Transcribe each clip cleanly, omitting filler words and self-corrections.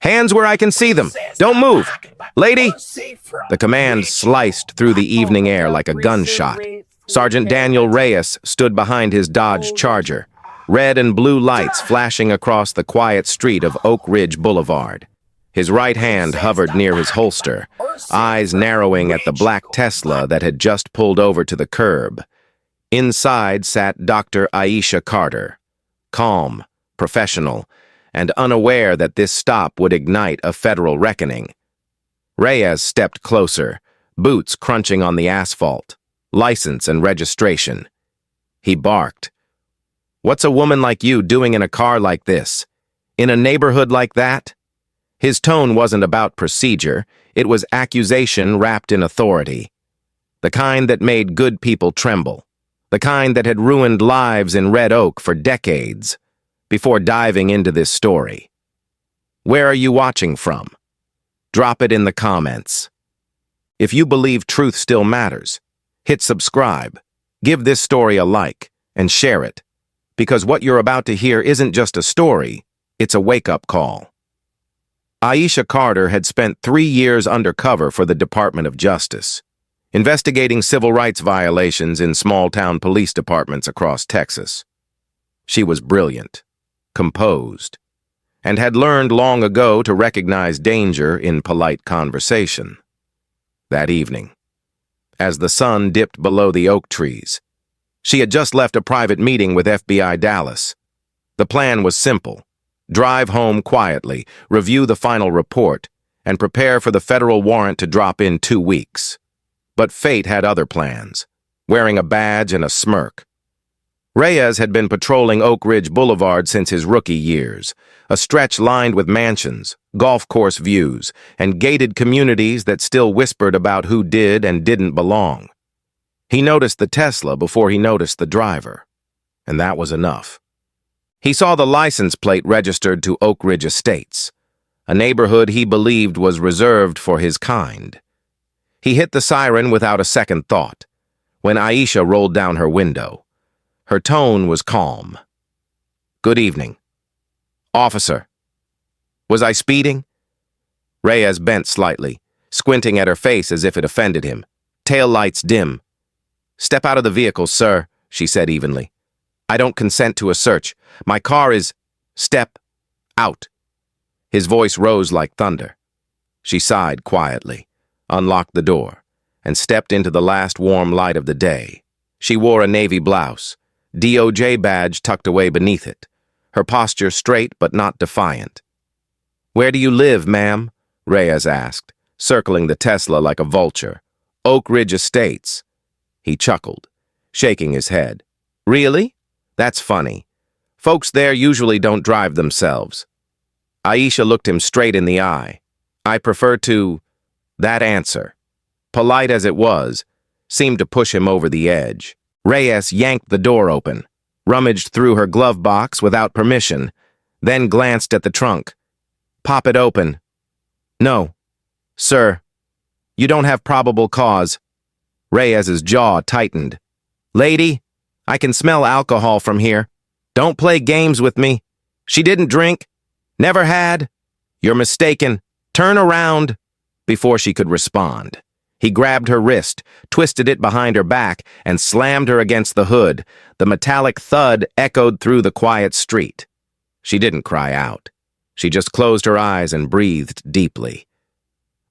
Hands where I can see them. Don't move. Lady! The command sliced through the evening air like a gunshot. Sergeant Daniel Reyes stood behind his Dodge Charger, red and blue lights flashing across the quiet street of Oak Ridge Boulevard. His right hand hovered near his holster, eyes narrowing at the black Tesla that had just pulled over to the curb. Inside sat Dr. Aisha Carter, calm, professional, and unaware that this stop would ignite a federal reckoning. Reyes stepped closer, boots crunching on the asphalt, license and registration. He barked. "What's a woman like you doing in a car like this? In a neighborhood like that?" His tone wasn't about procedure, it was accusation wrapped in authority. The kind that made good people tremble. The kind that had ruined lives in Red Oak for decades. Before diving into this story, where are you watching from? Drop it in the comments. If you believe truth still matters, hit subscribe, give this story a like, and share it. Because what you're about to hear isn't just a story, it's a wake-up call. Aisha Carter had spent 3 years undercover for the Department of Justice, investigating civil rights violations in small-town police departments across Texas. She was brilliant, composed, and had learned long ago to recognize danger in polite conversation. That evening, as the sun dipped below the oak trees, she had just left a private meeting with FBI Dallas. The plan was simple: drive home quietly, review the final report, and prepare for the federal warrant to drop in 2 weeks. But fate had other plans, wearing a badge and a smirk. Reyes had been patrolling Oak Ridge Boulevard since his rookie years, a stretch lined with mansions, golf course views, and gated communities that still whispered about who did and didn't belong. He noticed the Tesla before he noticed the driver, and that was enough. He saw the license plate registered to Oak Ridge Estates, a neighborhood he believed was reserved for his kind. He hit the siren without a second thought, when Aisha rolled down her window. Her tone was calm. "Good evening. Officer." "Was I speeding?" Reyes bent slightly, squinting at her face as if it offended him. Tail lights dim. "Step out of the vehicle, sir," she said evenly. "I don't consent to a search. My car is—" "Step out." His voice rose like thunder. She sighed quietly, unlocked the door, and stepped into the last warm light of the day. She wore a navy blouse, DOJ badge tucked away beneath it, her posture straight but not defiant. "Where do you live, ma'am?" Reyes asked, circling the Tesla like a vulture. "Oak Ridge Estates." He chuckled, shaking his head. "Really? That's funny. Folks there usually don't drive themselves." Aisha looked him straight in the eye. "I prefer to—" That answer, polite as it was, seemed to push him over the edge. Reyes yanked the door open, rummaged through her glove box without permission, then glanced at the trunk. "Pop it open." "No, sir. You don't have probable cause." Reyes's jaw tightened. "Lady, I can smell alcohol from here. Don't play games with me. She didn't drink. Never had. You're mistaken. Turn around." Before she could respond, he grabbed her wrist, twisted it behind her back, and slammed her against the hood. The metallic thud echoed through the quiet street. She didn't cry out. She just closed her eyes and breathed deeply.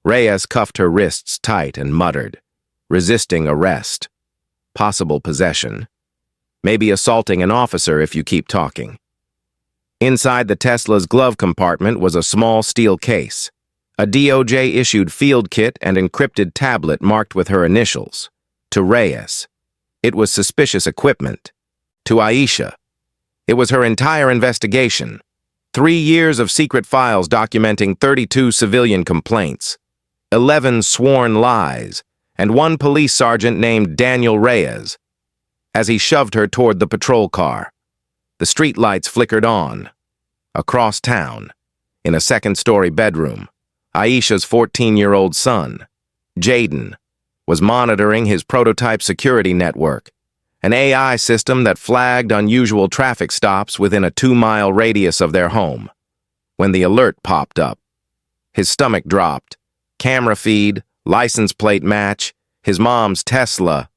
Reyes cuffed her wrists tight and muttered, "Resisting arrest. Possible possession. Maybe assaulting an officer if you keep talking." Inside the Tesla's glove compartment was a small steel case, a DOJ-issued field kit and encrypted tablet marked with her initials. To Reyes, it was suspicious equipment. To Aisha, it was her entire investigation. 3 years of secret files documenting 32 civilian complaints, 11 sworn lies, and 1 police sergeant named Daniel Reyes. As he shoved her toward the patrol car, the streetlights flickered on. Across town, in a second-story bedroom, Aisha's 14-year-old son, Jaden, was monitoring his prototype security network, an AI system that flagged unusual traffic stops within a 2-mile radius of their home. When the alert popped up, His stomach dropped. Camera feed, license plate match, his mom's Tesla.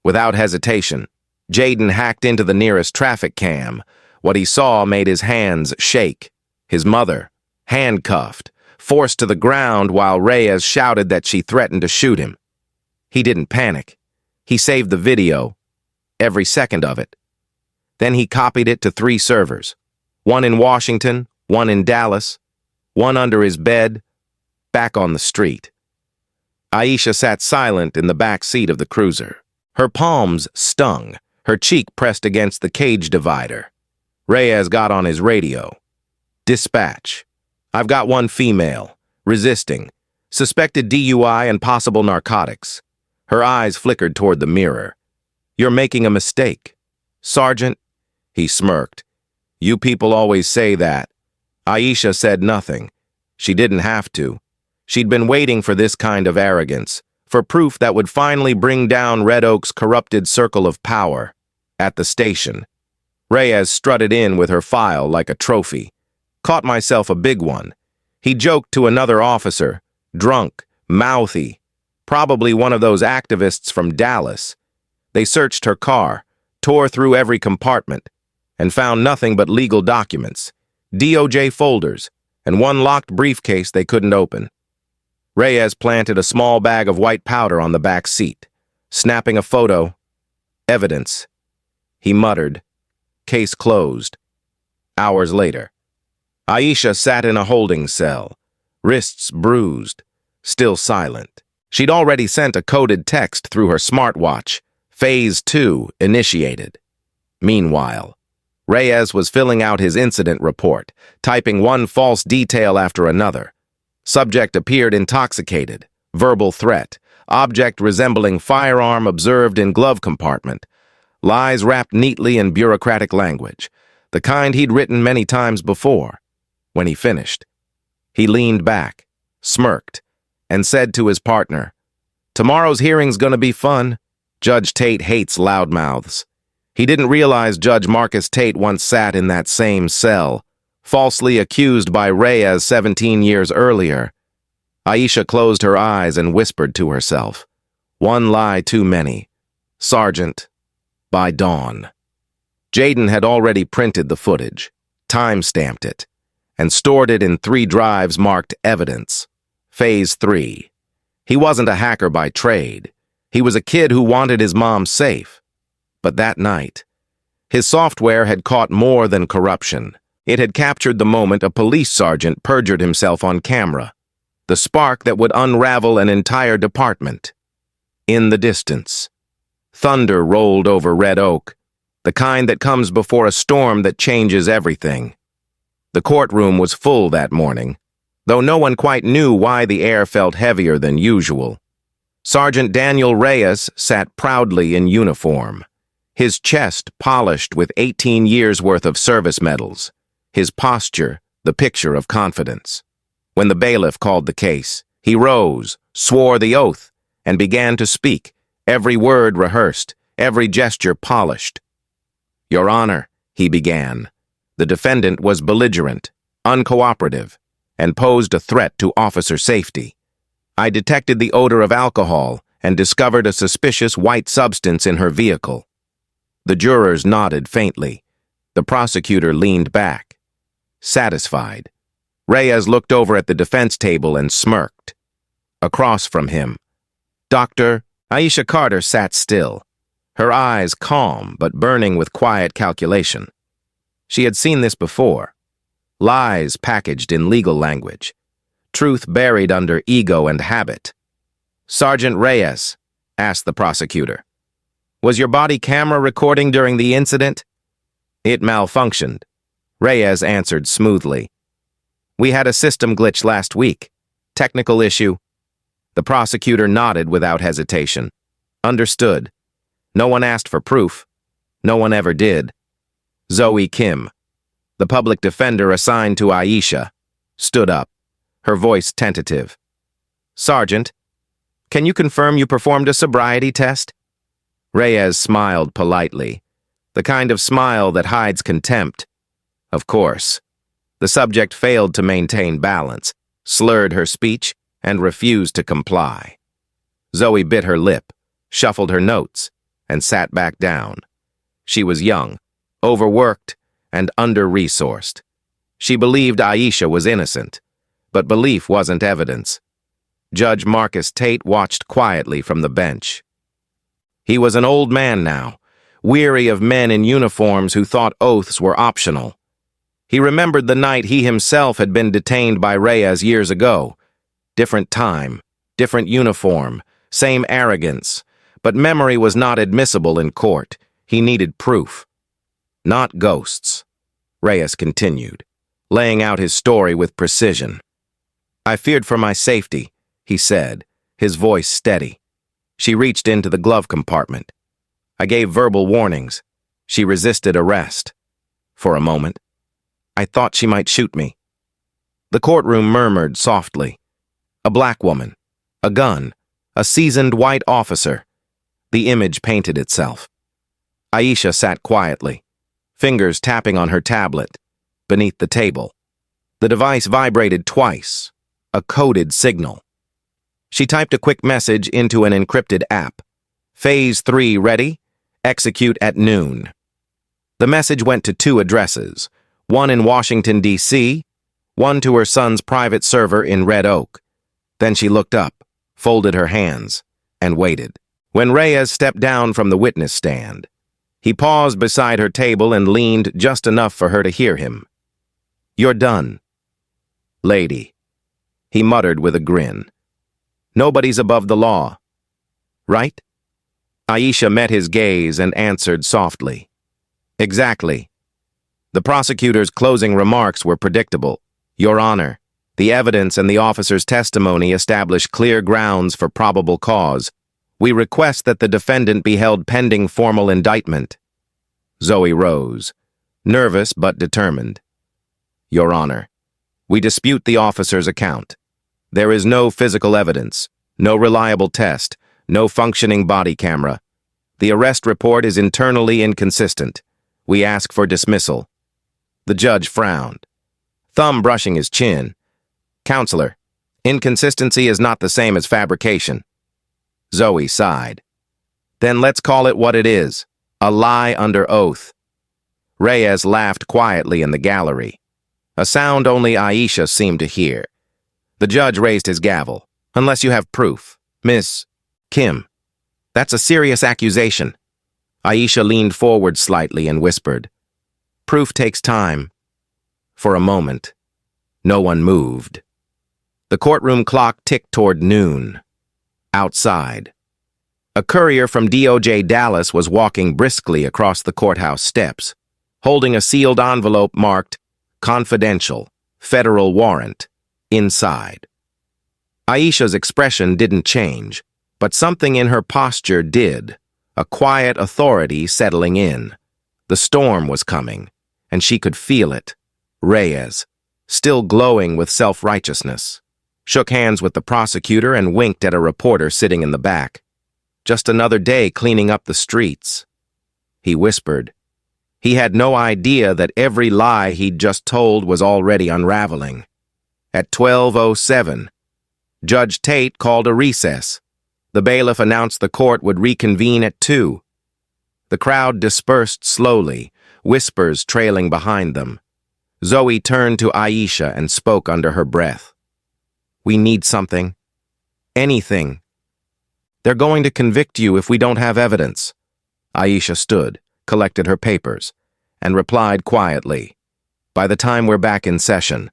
Without hesitation, Jaden hacked into the nearest traffic cam. What he saw made his hands shake. His mother, handcuffed, forced to the ground while Reyes shouted that she threatened to shoot him. He didn't panic. He saved the video, every second of it. Then he copied it to 3 servers, one in Washington, one in Dallas, one under his bed, back on the street. Aisha sat silent in the back seat of the cruiser. Her palms stung, her cheek pressed against the cage divider. Reyes got on his radio. Dispatch. I've got one female, resisting, suspected DUI and possible narcotics. Her eyes flickered toward the mirror. You're making a mistake. Sergeant, he smirked. You people always say that. Aisha said nothing. She didn't have to. She'd been waiting for this kind of arrogance, for proof that would finally bring down Red Oak's corrupted circle of power. At the station, Reyes strutted in with her file like a trophy. Caught myself a big one. He joked to another officer, drunk, mouthy, probably one of those activists from Dallas. They searched her car, tore through every compartment, and found nothing but legal documents, DOJ folders, and one locked briefcase they couldn't open. Reyes planted a small bag of white powder on the back seat, snapping a photo. Evidence. He muttered. Case closed. Hours later, Aisha sat in a holding cell, wrists bruised, still silent. She'd already sent a coded text through her smartwatch. Phase 2 initiated. Meanwhile, Reyes was filling out his incident report, typing one false detail after another. Subject appeared intoxicated. Verbal threat. Object resembling firearm observed in glove compartment. Lies wrapped neatly in bureaucratic language, the kind he'd written many times before. When he finished, he leaned back, smirked, and said to his partner, Tomorrow's hearing's gonna be fun. Judge Tate hates loudmouths. He didn't realize Judge Marcus Tate once sat in that same cell, falsely accused by Reyes 17 years earlier. Aisha closed her eyes and whispered to herself, One lie too many. Sergeant, by dawn. Jaden had already printed the footage, time-stamped it, and stored it in 3 drives marked Evidence. Phase 3. He wasn't a hacker by trade. He was a kid who wanted his mom safe. But that night, his software had caught more than corruption. It had captured the moment a police sergeant perjured himself on camera, the spark that would unravel an entire department. In the distance, thunder rolled over Red Oak, the kind that comes before a storm that changes everything. The courtroom was full that morning, though no one quite knew why the air felt heavier than usual. Sergeant Daniel Reyes sat proudly in uniform, his chest polished with 18 years' worth of service medals, his posture the picture of confidence. When the bailiff called the case, he rose, swore the oath, and began to speak, every word rehearsed, every gesture polished. Your Honor, he began. The defendant was belligerent, uncooperative, and posed a threat to officer safety. I detected the odor of alcohol and discovered a suspicious white substance in her vehicle. The jurors nodded faintly. The prosecutor leaned back, satisfied. Reyes looked over at the defense table and smirked. Across from him, Dr. Aisha Carter sat still, her eyes calm but burning with quiet calculation. She had seen this before. Lies packaged in legal language, truth buried under ego and habit. Sergeant Reyes, asked the prosecutor, was your body camera recording during the incident? It malfunctioned. Reyes answered smoothly. We had a system glitch last week. Technical issue. The prosecutor nodded without hesitation. Understood. No one asked for proof. No one ever did. Zoe Kim, the public defender assigned to Aisha, stood up, her voice tentative. Sergeant, can you confirm you performed a sobriety test? Reyes smiled politely, the kind of smile that hides contempt. Of course. The subject failed to maintain balance. slurred her speech, and refused to comply. Zoe bit her lip, shuffled her notes, and sat back down. She was young, overworked, and under-resourced. She believed Aisha was innocent, but belief wasn't evidence. Judge Marcus Tate watched quietly from the bench. He was an old man now, weary of men in uniforms who thought oaths were optional. He remembered the night he himself had been detained by Reyes years ago. Different time, different uniform, same arrogance, but memory was not admissible in court. He needed proof. Not ghosts. Reyes continued, laying out his story with precision. I feared for my safety, he said, his voice steady. She reached into the glove compartment. I gave verbal warnings. She resisted arrest. For a moment, I thought she might shoot me. The courtroom murmured softly. A black woman, a gun, a seasoned white officer. The image painted itself. Aisha sat quietly, fingers tapping on her tablet, beneath the table. The device vibrated twice, a coded signal. She typed a quick message into an encrypted app. Phase 3 ready? Execute at noon. The message went to 2 addresses, one in Washington, D.C., one to her son's private server in Red Oak. Then she looked up, folded her hands, and waited. When Reyes stepped down from the witness stand, he paused beside her table and leaned just enough for her to hear him. You're done. Lady, he muttered with a grin. Nobody's above the law. Right? Aisha met his gaze and answered softly. Exactly. The prosecutor's closing remarks were predictable. Your Honor, the evidence and the officer's testimony establish clear grounds for probable cause. We request that the defendant be held pending formal indictment. Zoe rose, nervous but determined. Your Honor, we dispute the officer's account. There is no physical evidence, no reliable test, no functioning body camera. The arrest report is internally inconsistent. We ask for dismissal. The judge frowned, thumb brushing his chin. Counselor, inconsistency is not the same as fabrication. Zoe sighed. Then let's call it what it is, a lie under oath. Reyes laughed quietly in the gallery, a sound only Aisha seemed to hear. The judge raised his gavel. Unless you have proof, Miss Kim. That's a serious accusation. Aisha leaned forward slightly and whispered. Proof takes time. For a moment, no one moved. The courtroom clock ticked toward noon. Outside, a courier from DOJ Dallas was walking briskly across the courthouse steps, holding a sealed envelope marked Confidential, Federal Warrant, inside. Aisha's expression didn't change, but something in her posture did, a quiet authority settling in. The storm was coming, and she could feel it. Reyes, still glowing with self-righteousness, shook hands with the prosecutor and winked at a reporter sitting in the back. Just another day cleaning up the streets. He whispered. He had no idea that every lie he'd just told was already unraveling. At 12:07, Judge Tate called a recess. The bailiff announced the court would reconvene at 2. The crowd dispersed slowly, whispers trailing behind them. Zoe turned to Aisha and spoke under her breath. We need something. Anything. They're going to convict you if we don't have evidence. Aisha stood, collected her papers, and replied quietly. By the time we're back in session,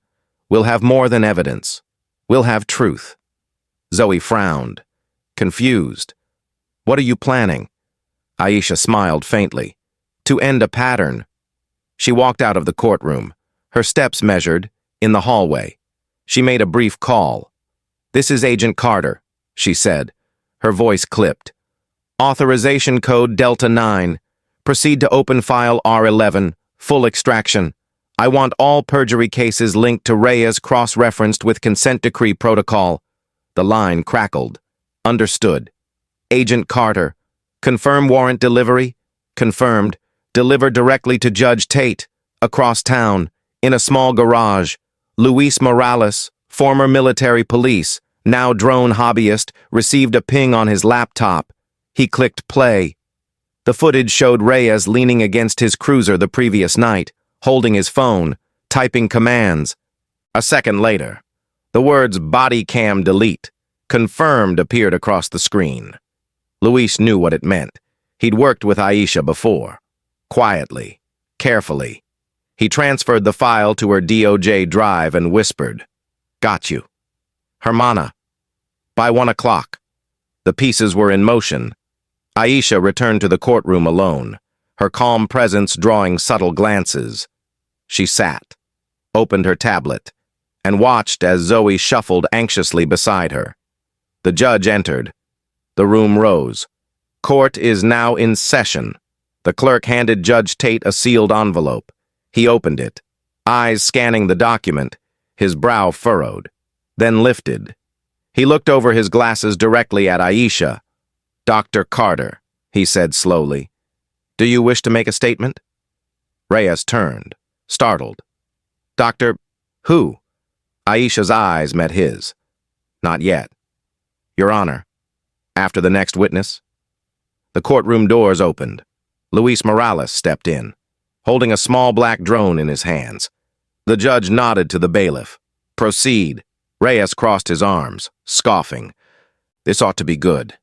we'll have more than evidence. We'll have truth. Zoe frowned, confused. What are you planning? Aisha smiled faintly. To end a pattern. She walked out of the courtroom, her steps measured, in the hallway. She made a brief call. This is Agent Carter, she said, her voice clipped. Authorization code Delta 9. Proceed to open file R11, full extraction. I want all perjury cases linked to Reyes cross-referenced with consent decree protocol. The line crackled. Understood. Agent Carter. Confirm warrant delivery? Confirmed. Deliver directly to Judge Tate. Across town. In a small garage. Luis Morales, Former military police, now drone hobbyist, received a ping on his laptop. He clicked play. The footage showed Reyes leaning against his cruiser the previous night, holding his phone, typing commands. A second later, the words "body cam delete" confirmed appeared across the screen. Luis knew what it meant. He'd worked with Aisha before. Quietly, carefully. He transferred the file to her DOJ drive and whispered, "Got you. Hermana." By 1 o'clock, the pieces were in motion. Aisha returned to the courtroom alone, her calm presence drawing subtle glances. She sat, opened her tablet, and watched as Zoe shuffled anxiously beside her. The judge entered. The room rose. Court is now in session. The clerk handed Judge Tate a sealed envelope. He opened it, eyes scanning the document, his brow furrowed, then lifted. He looked over his glasses directly at Aisha. "Dr. Carter," he said slowly, "do you wish to make a statement?" Reyes turned, startled. "Doctor, who?" Aisha's eyes met his. "Not yet. Your Honor, after the next witness." The courtroom doors opened. Luis Morales stepped in, holding a small black drone in his hands. The judge nodded to the bailiff. "Proceed." Reyes crossed his arms, scoffing. This ought to be good.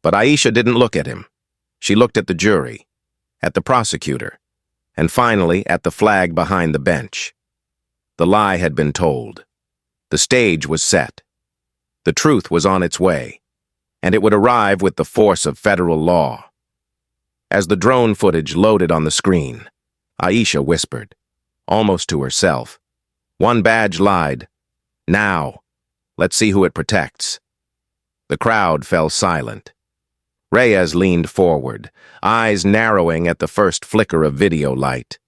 But Aisha didn't look at him. She looked at the jury, at the prosecutor, and finally at the flag behind the bench. The lie had been told. The stage was set. The truth was on its way, and it would arrive with the force of federal law. As the drone footage loaded on the screen, Aisha whispered, almost to herself, "One badge lied. Now, let's see who it protects." The crowd fell silent. Reyes leaned forward, eyes narrowing at the first flicker of video light.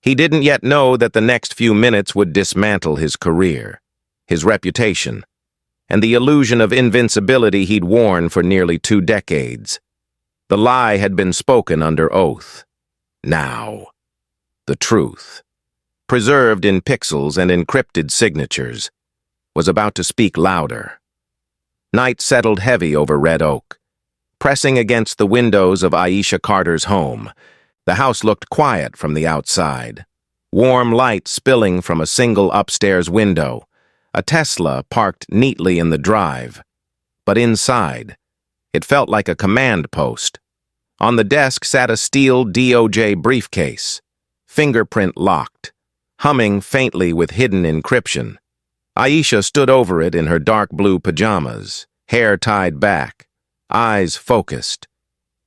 He didn't yet know that the next few minutes would dismantle his career, his reputation, and the illusion of invincibility he'd worn for nearly 2 decades. The lie had been spoken under oath. Now, the truth, preserved in pixels and encrypted signatures, was about to speak louder. Night settled heavy over Red Oak. Pressing against the windows of Aisha Carter's home, the house looked quiet from the outside. Warm light spilling from a single upstairs window, a Tesla parked neatly in the drive. But inside, it felt like a command post. On the desk sat a steel DOJ briefcase, fingerprint locked, humming faintly with hidden encryption. Aisha stood over it in her dark blue pajamas, hair tied back, eyes focused.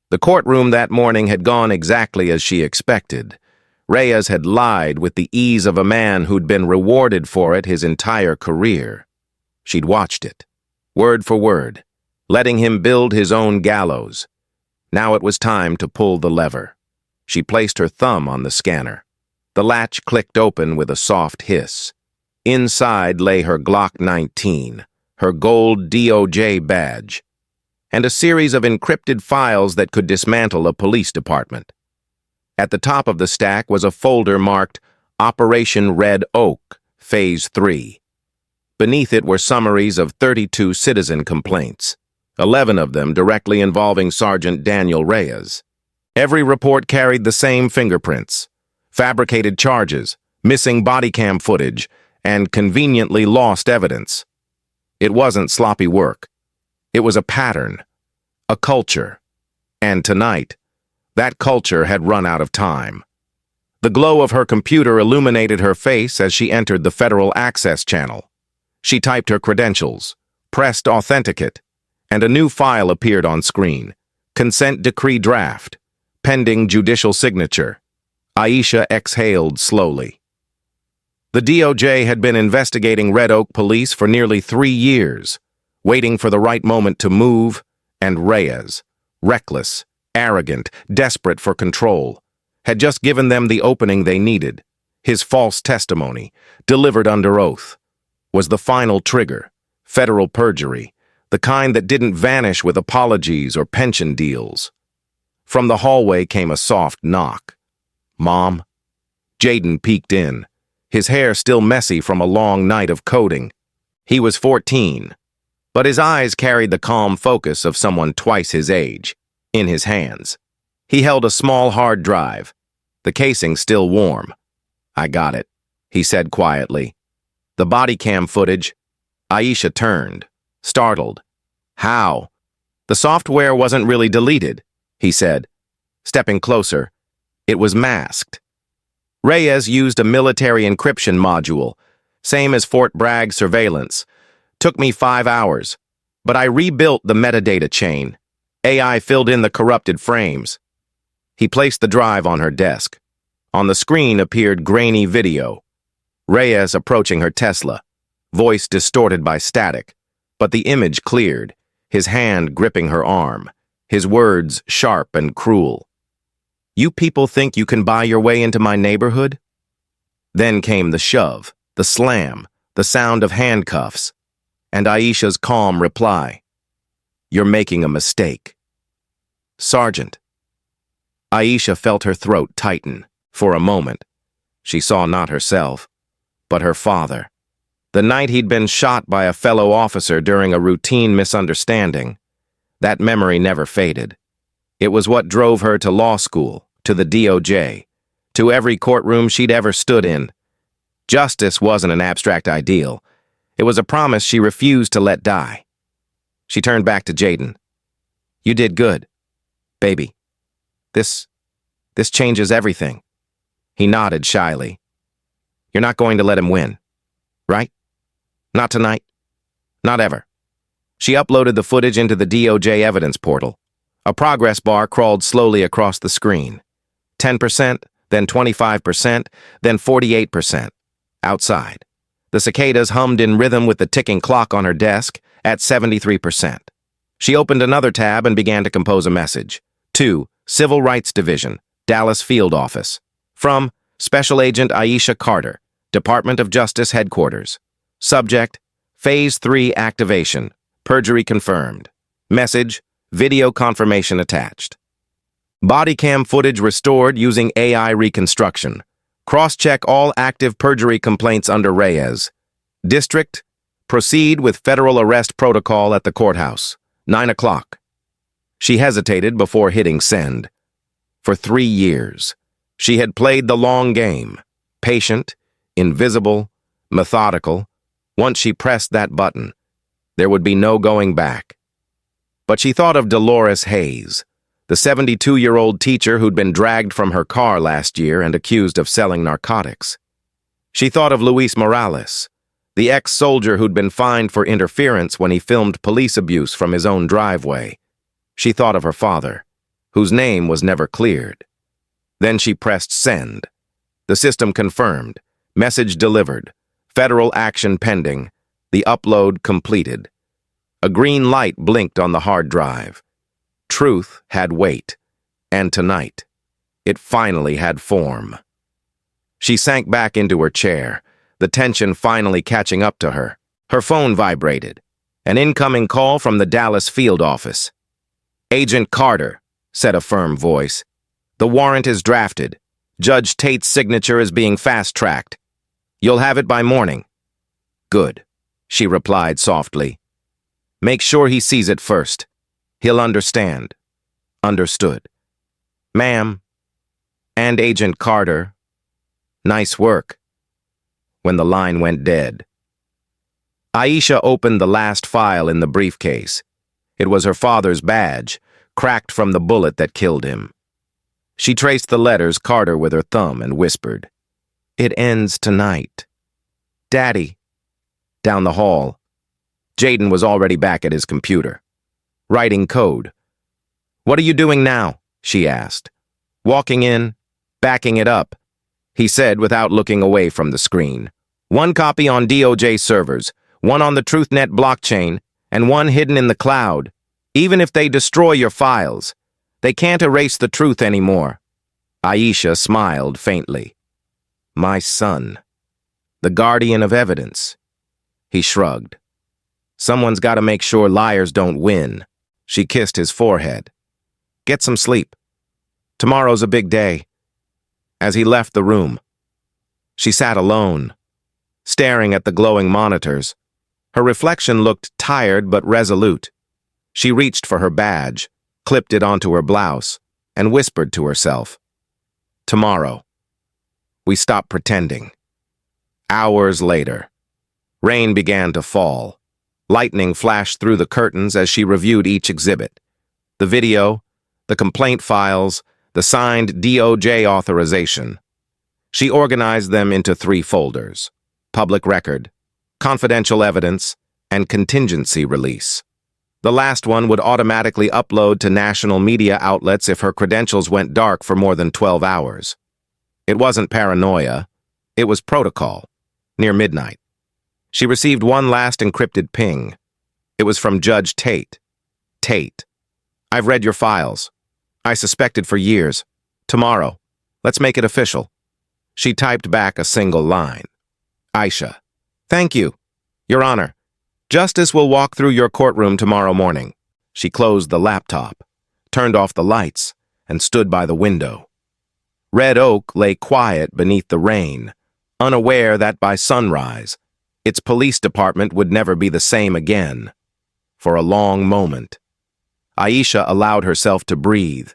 The courtroom that morning had gone exactly as she expected. Reyes had lied with the ease of a man who'd been rewarded for it his entire career. She'd watched it, word for word, letting him build his own gallows. Now it was time to pull the lever. She placed her thumb on the scanner. The latch clicked open with a soft hiss. Inside lay her Glock 19, her gold DOJ badge, and a series of encrypted files that could dismantle a police department. At the top of the stack was a folder marked Operation Red Oak, Phase 3. Beneath it were summaries of 32 citizen complaints, 11 of them directly involving Sergeant Daniel Reyes. Every report carried the same fingerprints, fabricated charges, missing body cam footage, and conveniently lost evidence. It wasn't sloppy work. It was a pattern, a culture, and tonight, that culture had run out of time. The glow of her computer illuminated her face as she entered the Federal Access channel. She typed her credentials, pressed Authenticate, and a new file appeared on screen. Consent Decree Draft, pending judicial signature. Aisha exhaled slowly. The DOJ had been investigating Red Oak Police for nearly 3 years, waiting for the right moment to move, and Reyes, reckless, arrogant, desperate for control, had just given them the opening they needed. His false testimony, delivered under oath, was the final trigger, federal perjury, the kind that didn't vanish with apologies or pension deals. From the hallway came a soft knock. "Mom?" Jaden peeked in, his hair still messy from a long night of coding. He was 14, but his eyes carried the calm focus of someone twice his age. In his hands, he held a small hard drive, the casing still warm. "I got it," he said quietly. The body cam footage. Aisha turned, startled. "How?" "The software wasn't really deleted," he said. Stepping closer, it was masked. Reyes used a military encryption module, same as Fort Bragg surveillance. Took me 5 hours, but I rebuilt the metadata chain. AI filled in the corrupted frames. He placed the drive on her desk. On the screen appeared grainy video. Reyes approaching her Tesla, voice distorted by static, but the image cleared, his hand gripping her arm, his words sharp and cruel. "You people think you can buy your way into my neighborhood?" Then came the shove, the slam, the sound of handcuffs, and Aisha's calm reply. "You're making a mistake." "Sergeant." Aisha felt her throat tighten. For a moment, she saw not herself, but her father. The night he'd been shot by a fellow officer during a routine misunderstanding. That memory never faded. It was what drove her to law school, to the DOJ, to every courtroom she'd ever stood in. Justice wasn't an abstract ideal. It was a promise she refused to let die. She turned back to Jaden. "You did good, baby. This changes everything." He nodded shyly. "You're not going to let him win, right? Not tonight. Not ever." She uploaded the footage into the DOJ evidence portal. A progress bar crawled slowly across the screen. 10%, then 25%, then 48%. Outside, the cicadas hummed in rhythm with the ticking clock on her desk at 73%. She opened another tab and began to compose a message. To Civil Rights Division, Dallas Field Office. From Special Agent Aisha Carter, Department of Justice Headquarters. Subject, Phase 3 activation. Perjury confirmed. Message, video confirmation attached. Body cam footage restored using AI reconstruction. Cross-check all active perjury complaints under Reyes. District, proceed with federal arrest protocol at the courthouse. 9 o'clock. She hesitated before hitting send. For 3 years, she had played the long game. Patient, invisible, methodical. Once she pressed that button, there would be no going back. But she thought of Dolores Hayes, the 72-year-old teacher who'd been dragged from her car last year and accused of selling narcotics. She thought of Luis Morales, the ex-soldier who'd been fined for interference when he filmed police abuse from his own driveway. She thought of her father, whose name was never cleared. Then she pressed send. The system confirmed. Message delivered. Federal action pending. The upload completed. A green light blinked on the hard drive. Truth had weight, and tonight, it finally had form. She sank back into her chair, the tension finally catching up to her. Her phone vibrated. An incoming call from the Dallas field office. "Agent Carter," said a firm voice. "The warrant is drafted. Judge Tate's signature is being fast-tracked. You'll have it by morning." "Good," she replied softly. "Make sure he sees it first. He'll understand." "Understood." "Ma'am, and Agent Carter, nice work." When the line went dead, Aisha opened the last file in the briefcase. It was her father's badge, cracked from the bullet that killed him. She traced the letters Carter with her thumb and whispered, "It ends tonight." "Daddy." Down the hall, Jaden was already back at his computer, writing code. "What are you doing now?" she asked. "Walking in, backing it up," he said without looking away from the screen. "One copy on DOJ servers, one on the TruthNet blockchain, and one hidden in the cloud. Even if they destroy your files, they can't erase the truth anymore." Aisha smiled faintly. "My son, the guardian of evidence." He shrugged. "Someone's got to make sure liars don't win." She kissed his forehead. "Get some sleep. Tomorrow's a big day." As he left the room, she sat alone, staring at the glowing monitors, Her reflection looked tired but resolute. She reached for her badge, clipped it onto her blouse, and whispered to herself, "Tomorrow." We stopped pretending. Hours later, rain began to fall. Lightning flashed through the curtains as she reviewed each exhibit. The video, the complaint files, the signed DOJ authorization. She organized them into 3 folders: public record, confidential evidence, and contingency release. The last one would automatically upload to national media outlets if her credentials went dark for more than 12 hours. It wasn't paranoia. It was protocol. Near midnight, she received one last encrypted ping. It was from Judge Tate. "Tate, I've read your files. I suspected for years. Tomorrow, let's make it official." She typed back a single line. "Aisha, thank you, Your Honor. Justice will walk through your courtroom tomorrow morning." She closed the laptop, turned off the lights, and stood by the window. Red Oak lay quiet beneath the rain, unaware that by sunrise, its police department would never be the same again. For a long moment, Aisha allowed herself to breathe.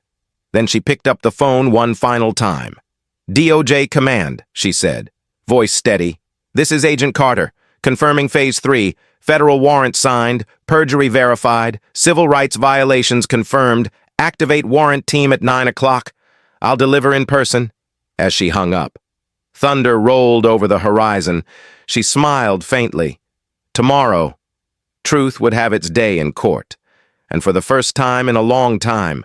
Then she picked up the phone one final time. "DOJ command," she said, voice steady. "This is Agent Carter, confirming Phase 3, federal warrant signed, perjury verified, civil rights violations confirmed, activate warrant team at 9 o'clock. I'll deliver in person." As she hung up, thunder rolled over the horizon. She smiled faintly. Tomorrow, truth would have its day in court, and for the first time in a long time,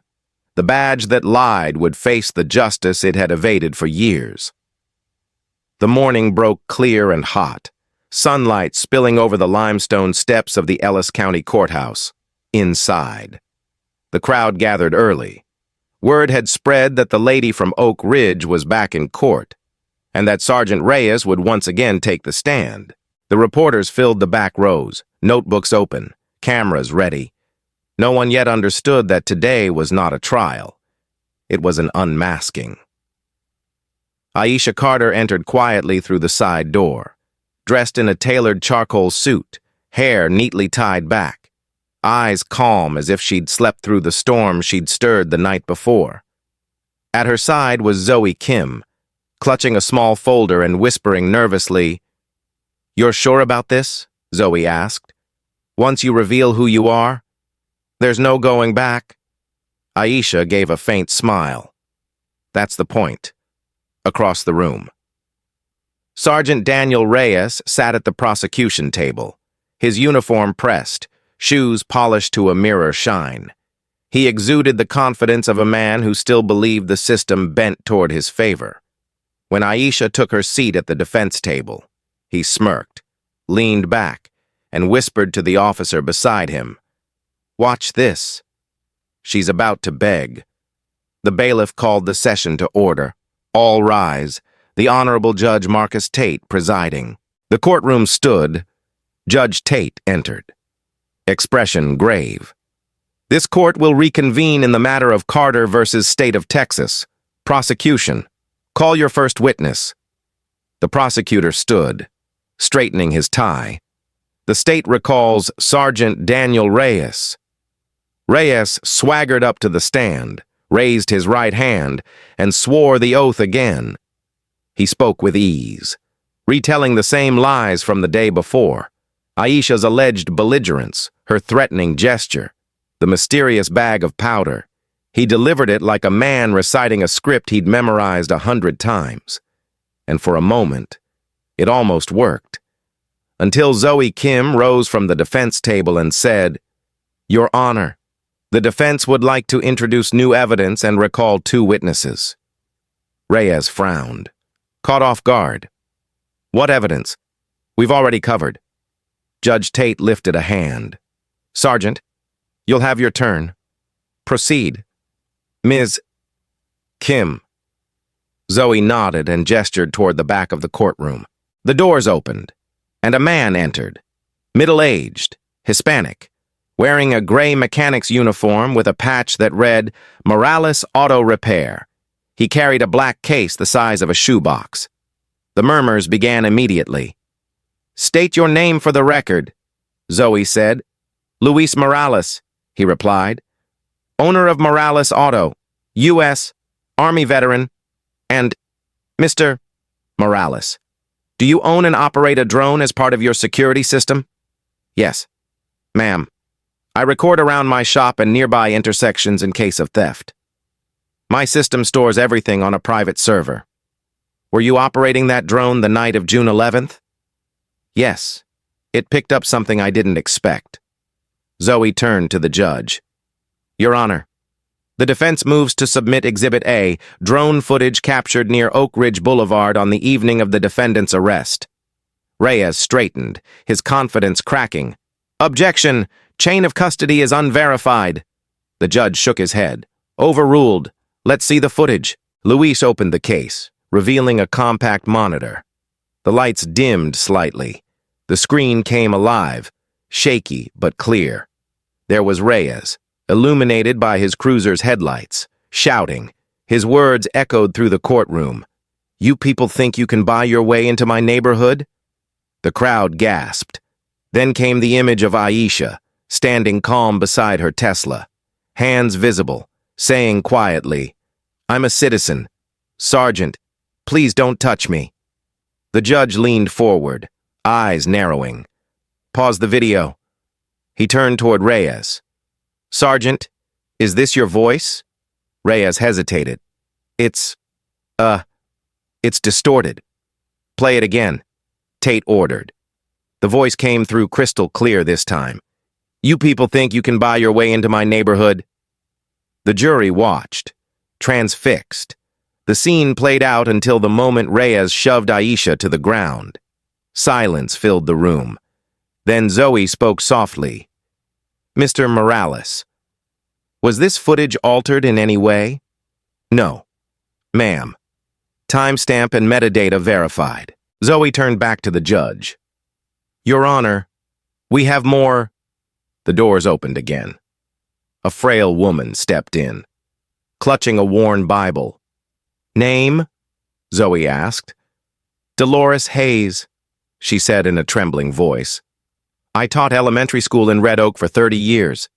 the badge that lied would face the justice it had evaded for years. The morning broke clear and hot, sunlight spilling over the limestone steps of the Ellis County Courthouse. Inside, the crowd gathered early. Word had spread that the lady from Oak Ridge was back in court, and that Sergeant Reyes would once again take the stand. The reporters filled the back rows, notebooks open, cameras ready. No one yet understood that today was not a trial. It was an unmasking. Aisha Carter entered quietly through the side door, dressed in a tailored charcoal suit, hair neatly tied back, eyes calm as if she'd slept through the storm she'd stirred the night before. At her side was Zoe Kim, clutching a small folder and whispering nervously. "You're sure about this?" Zoe asked. "Once you reveal who you are, there's no going back?" Aisha gave a faint smile. "That's the point." Across the room, Sergeant Daniel Reyes sat at the prosecution table, his uniform pressed, shoes polished to a mirror shine. He exuded the confidence of a man who still believed the system bent toward his favor. When Aisha took her seat at the defense table, he smirked, leaned back, and whispered to the officer beside him, "Watch this." She's about to beg. The bailiff called the session to order. All rise. The Honorable Judge Marcus Tate presiding. The courtroom stood. Judge Tate entered. Expression grave. "This court will reconvene in the matter of Carter versus State of Texas. Prosecution. Call your first witness." The prosecutor stood, straightening his tie. "The state recalls Sergeant Daniel Reyes." Reyes swaggered up to the stand, raised his right hand, and swore the oath again. He spoke with ease, retelling the same lies from the day before. Aisha's alleged belligerence, her threatening gesture, the mysterious bag of powder. He delivered it like a man reciting a script he'd memorized 100 times. And for a moment, it almost worked. Until Zoe Kim rose from the defense table and said, "Your Honor, the defense would like to introduce new evidence and recall 2 witnesses." Reyes frowned, caught off guard. "What evidence?" "We've already covered." Judge Tate lifted a hand. "Sergeant, you'll have your turn. Proceed." "Ms. Kim." Zoe nodded and gestured toward the back of the courtroom. The doors opened, and a man entered, middle-aged, Hispanic, wearing a gray mechanic's uniform with a patch that read Morales Auto Repair. He carried a black case the size of a shoebox. The murmurs began immediately. "State your name for the record." Zoe said. Luis Morales, he replied. Owner of Morales Auto, U.S., Army veteran, and Mr. Morales. Do you own and operate a drone as part of your security system? Yes, ma'am. I record around my shop and nearby intersections in case of theft. My system stores everything on a private server. Were you operating that drone the night of June 11th? Yes. It picked up something I didn't expect. Zoe turned to the judge. Your Honor, the defense moves to submit Exhibit A, drone footage captured near Oak Ridge Boulevard on the evening of the defendant's arrest. Reyes straightened, his confidence cracking. Objection! Chain of custody is unverified. The judge shook his head. Overruled. Let's see the footage. Luis opened the case, revealing a compact monitor. The lights dimmed slightly. The screen came alive, shaky but clear. There was Reyes, illuminated by his cruiser's headlights, shouting. His words echoed through the courtroom. You people think you can buy your way into my neighborhood? The crowd gasped. Then came the image of Aisha, standing calm beside her Tesla, hands visible, saying quietly, I'm a citizen. Sergeant, please don't touch me. The judge leaned forward, eyes narrowing. Pause the video. He turned toward Reyes. Sergeant, is this your voice? Reyes hesitated. It's distorted. Play it again, Tate ordered. The voice came through crystal clear this time. You people think you can buy your way into my neighborhood? The jury watched, transfixed. The scene played out until the moment Reyes shoved Aisha to the ground. Silence filled the room. Then Zoe spoke softly. Mr. Morales, was this footage altered in any way? No, ma'am. Timestamp and metadata verified. Zoe turned back to the judge. Your Honor, we have more. The doors opened again. A frail woman stepped in, clutching a worn Bible. Name? Zoe asked. Dolores Hayes, she said in a trembling voice. I taught elementary school in Red Oak for 30 years.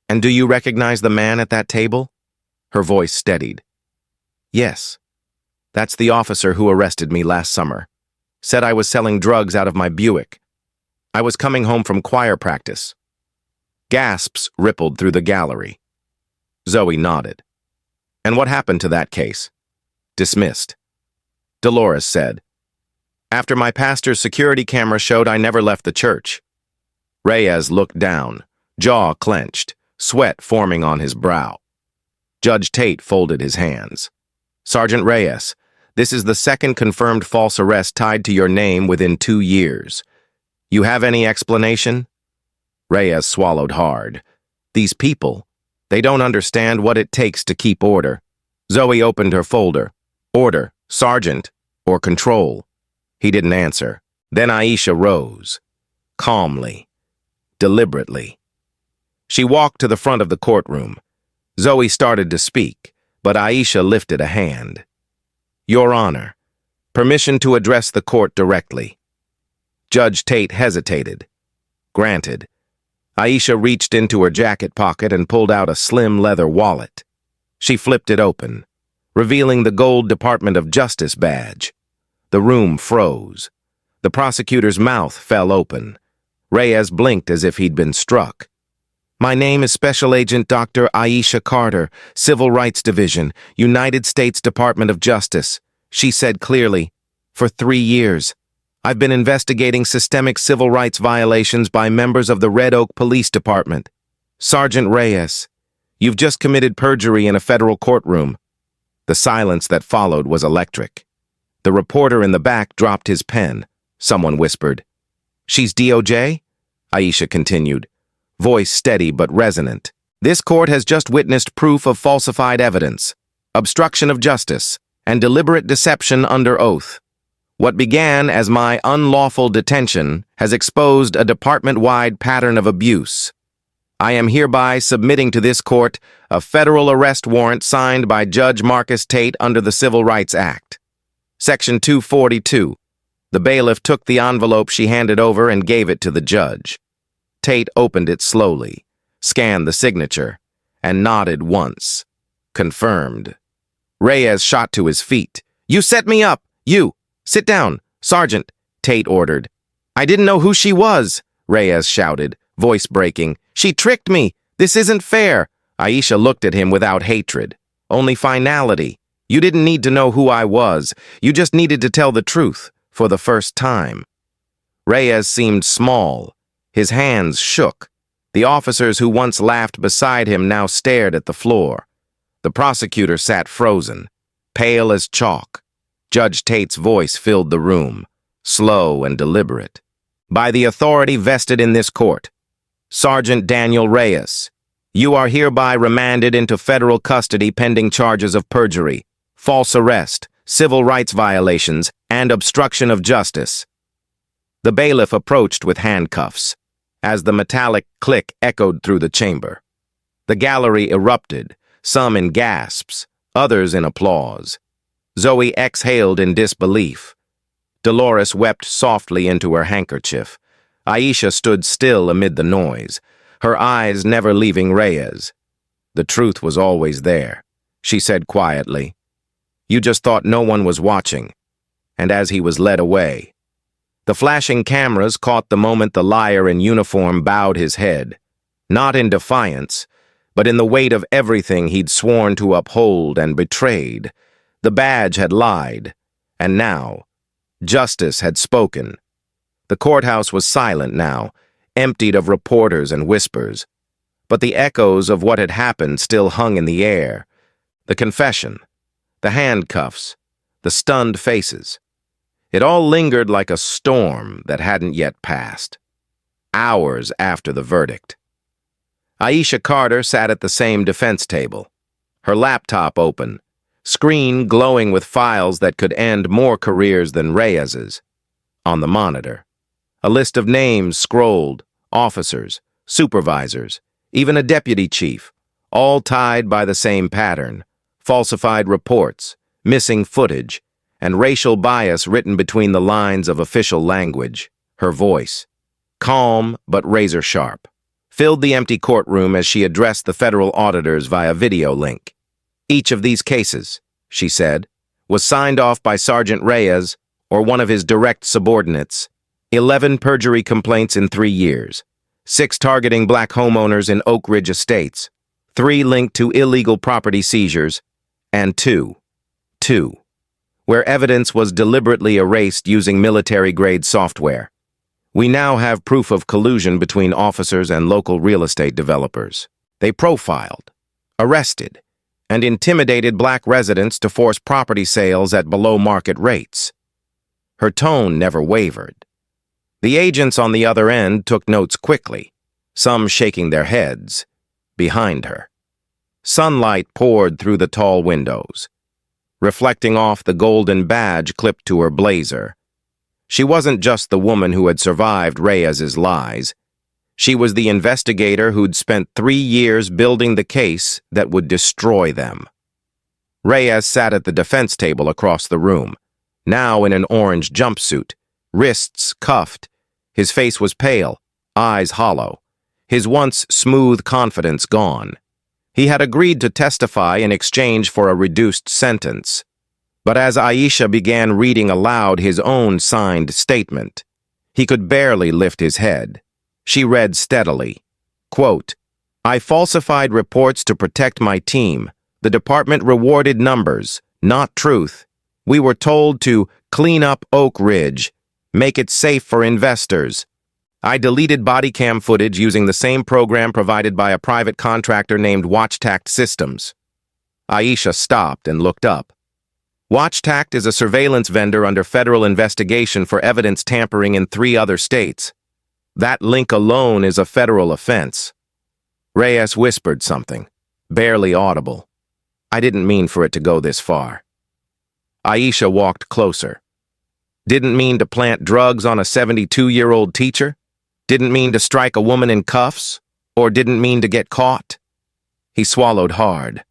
And do you recognize the man at that table? Her voice steadied. Yes. That's the officer who arrested me last summer. Said I was selling drugs out of my Buick. I was coming home from choir practice. Gasps rippled through the gallery. Zoe nodded. And what happened to that case? Dismissed. Dolores said. After my pastor's security camera showed I never left the church. Reyes looked down, jaw clenched, sweat forming on his brow. Judge Tate folded his hands. Sergeant Reyes, this is the second confirmed false arrest tied to your name within 2 years. You have any explanation? Reyes swallowed hard. These people, they don't understand what it takes to keep order. Zoe opened her folder. Order, Sergeant, or control. He didn't answer. Then Aisha rose, calmly, deliberately. She walked to the front of the courtroom. Zoe started to speak, but Aisha lifted a hand. Your Honor, permission to address the court directly. Judge Tate hesitated. Granted. Aisha reached into her jacket pocket and pulled out a slim leather wallet. She flipped it open, revealing the gold Department of Justice badge. The room froze. The prosecutor's mouth fell open. Reyes blinked as if he'd been struck. My name is Special Agent Dr. Aisha Carter, Civil Rights Division, United States Department of Justice, she said clearly. For 3 years, I've been investigating systemic civil rights violations by members of the Red Oak Police Department. Sergeant Reyes, you've just committed perjury in a federal courtroom. The silence that followed was electric. The reporter in the back dropped his pen. Someone whispered. She's DOJ? Aisha continued, voice steady but resonant. This court has just witnessed proof of falsified evidence, obstruction of justice, and deliberate deception under oath. What began as my unlawful detention has exposed a department-wide pattern of abuse. I am hereby submitting to this court a federal arrest warrant signed by Judge Marcus Tate under the Civil Rights Act. Section 242. The bailiff took the envelope she handed over and gave it to the judge. Tate opened it slowly, scanned the signature, and nodded once. Confirmed. Reyes shot to his feet. "You set me up! You! Sit down, Sergeant!" Tate ordered. "I didn't know who she was," Reyes shouted, voice breaking. "She tricked me! This isn't fair!" Aisha looked at him without hatred, only finality. "You didn't need to know who I was. You just needed to tell the truth, for the first time." Reyes seemed small. His hands shook. The officers who once laughed beside him now stared at the floor. The prosecutor sat frozen, pale as chalk. Judge Tate's voice filled the room, slow and deliberate. "By the authority vested in this court, Sergeant Daniel Reyes, you are hereby remanded into federal custody pending charges of perjury, false arrest, civil rights violations, and obstruction of justice." The bailiff approached with handcuffs, as the metallic click echoed through the chamber. The gallery erupted, some in gasps, others in applause. Zoe exhaled in disbelief. Dolores wept softly into her handkerchief. Aisha stood still amid the noise, her eyes never leaving Reyes. "The truth was always there," she said quietly. "You just thought no one was watching." And as he was led away, the flashing cameras caught the moment the liar in uniform bowed his head, not in defiance, but in the weight of everything he'd sworn to uphold and betrayed. The badge had lied, and now, justice had spoken. The courthouse was silent now, emptied of reporters and whispers. But the echoes of what had happened still hung in the air. The confession, the handcuffs, the stunned faces. It all lingered like a storm that hadn't yet passed. Hours after the verdict. Aisha Carter sat at the same defense table, her laptop open, screen glowing with files that could end more careers than Reyes's. On the monitor, a list of names scrolled, officers, supervisors, even a deputy chief, all tied by the same pattern: falsified reports, missing footage, and racial bias written between the lines of official language. Her voice, calm but razor-sharp, filled the empty courtroom as she addressed the federal auditors via video link. "Each of these cases," she said, "was signed off by Sergeant Reyes or one of his direct subordinates. 11 perjury complaints in 3 years, 6 targeting black homeowners in Oak Ridge Estates, 3 linked to illegal property seizures, and 2 where evidence was deliberately erased using military-grade software. We now have proof of collusion between officers and local real estate developers. They profiled, arrested, and intimidated black residents to force property sales at below-market rates." Her tone never wavered. The agents on the other end took notes quickly, some shaking their heads. Behind her, sunlight poured through the tall windows, reflecting off the golden badge clipped to her blazer. She wasn't just the woman who had survived Reyes's lies. She was the investigator who'd spent 3 years building the case that would destroy them. Reyes sat at the defense table across the room, now in an orange jumpsuit, wrists cuffed. His face was pale, eyes hollow, his once smooth confidence gone. He had agreed to testify in exchange for a reduced sentence. But as Aisha began reading aloud his own signed statement, he could barely lift his head. She read steadily, quote, "I falsified reports to protect my team. The department rewarded numbers, not truth. We were told to clean up Oak Ridge, make it safe for investors. I deleted body cam footage using the same program provided by a private contractor named WatchTact Systems." Aisha stopped and looked up. WatchTact is a surveillance vendor under federal investigation for evidence tampering in 3 other states. That link alone is a federal offense. Reyes whispered something, barely audible. "I didn't mean for it to go this far." Aisha walked closer. "Didn't mean to plant drugs on a 72-year-old teacher? Didn't mean to strike a woman in cuffs? Or didn't mean to get caught?" He swallowed hard.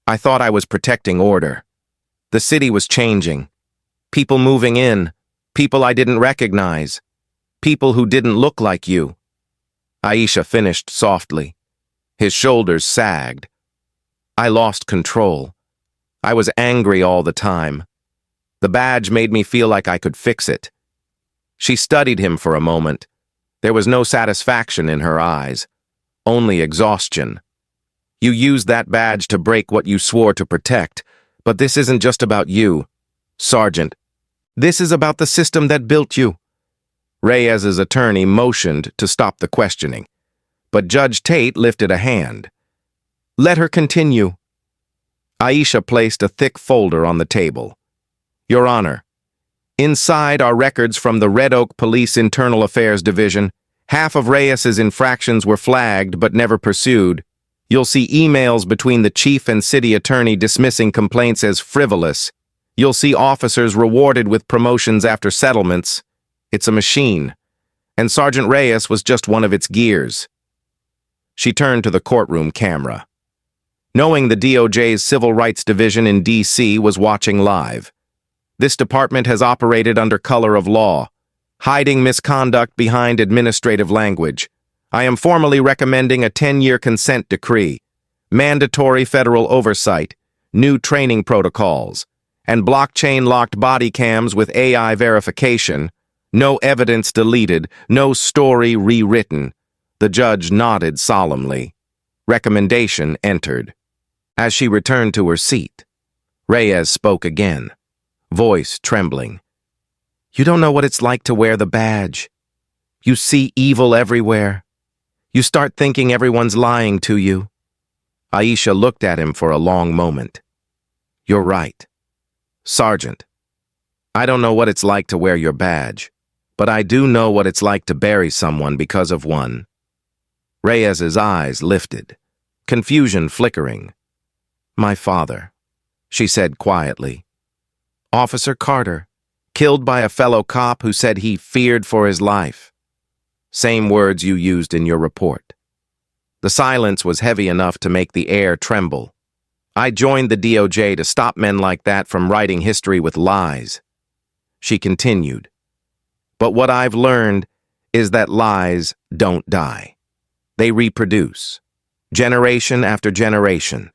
"I thought I was protecting order. The city was changing. People moving in. People I didn't recognize. People who didn't look like you." Aisha finished softly. His shoulders sagged. I lost control. I was angry all the time. The badge made me feel like I could fix it. She studied him for a moment. There was no satisfaction in her eyes, only exhaustion. You used that badge to break what you swore to protect, but this isn't just about you, Sergeant. This is about the system that built you. Reyes's attorney motioned to stop the questioning, but Judge Tate lifted a hand. Let her continue. Aisha placed a thick folder on the table. Your Honor, inside are records from the Red Oak Police Internal Affairs Division. Half of Reyes's infractions were flagged but never pursued. You'll see emails between the chief and city attorney dismissing complaints as frivolous. You'll see officers rewarded with promotions after settlements. It's a machine, and Sergeant Reyes was just one of its gears. She turned to the courtroom camera. Knowing the DOJ's Civil Rights Division in D.C. was watching live. This department has operated under color of law, hiding misconduct behind administrative language. I am formally recommending a 10-year consent decree, mandatory federal oversight, new training protocols, and blockchain-locked body cams with AI verification. No evidence deleted, no story rewritten. The judge nodded solemnly. Recommendation entered. As she returned to her seat, Reyes spoke again, voice trembling. You don't know what it's like to wear the badge. You see evil everywhere. You start thinking everyone's lying to you. Aisha looked at him for a long moment. You're right. Sergeant, I don't know what it's like to wear your badge, but I do know what it's like to bury someone because of one. Reyes's eyes lifted, confusion flickering. My father, she said quietly. Officer Carter, killed by a fellow cop who said he feared for his life. Same words you used in your report. The silence was heavy enough to make the air tremble. I joined the DOJ to stop men like that from writing history with lies. She continued. But what I've learned is that lies don't die. They reproduce, generation after generation,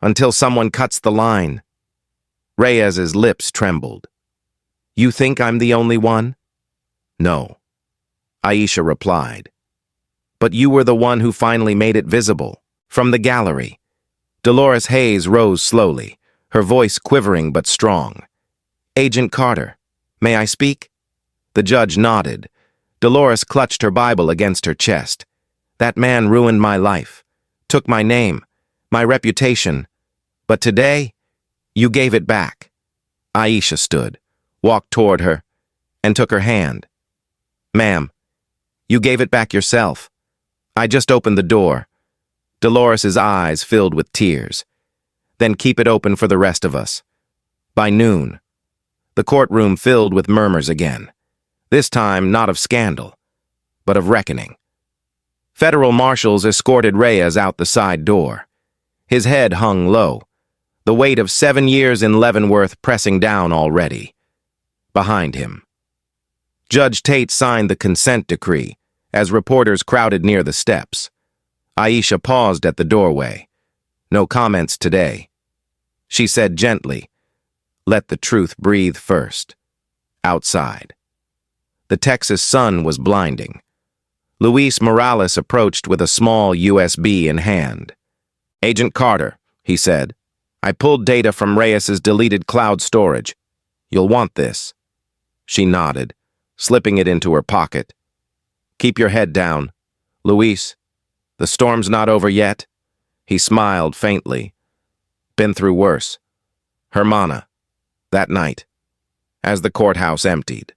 until someone cuts the line. Reyes's lips trembled. You think I'm the only one? No, Aisha replied. But you were the one who finally made it visible. From the gallery, Dolores Hayes rose slowly, her voice quivering but strong. Agent Carter, may I speak? The judge nodded. Dolores clutched her Bible against her chest. That man ruined my life, took my name, my reputation. But today, you gave it back. Aisha stood, walked toward her, and took her hand. Ma'am, you gave it back yourself. I just opened the door. Dolores's eyes filled with tears. Then keep it open for the rest of us. By noon, the courtroom filled with murmurs again. This time not of scandal, but of reckoning. Federal marshals escorted Reyes out the side door. His head hung low, the weight of 7 years in Leavenworth pressing down already. Behind him, Judge Tate signed the consent decree as reporters crowded near the steps. Aisha paused at the doorway. No comments today. She said gently, let the truth breathe first. Outside. The Texas sun was blinding. Luis Morales approached with a small USB in hand. Agent Carter, he said, I pulled data from Reyes's deleted cloud storage. You'll want this. She nodded, slipping it into her pocket. Keep your head down. Luis, the storm's not over yet. He smiled faintly. Been through worse. Hermana, that night, as the courthouse emptied.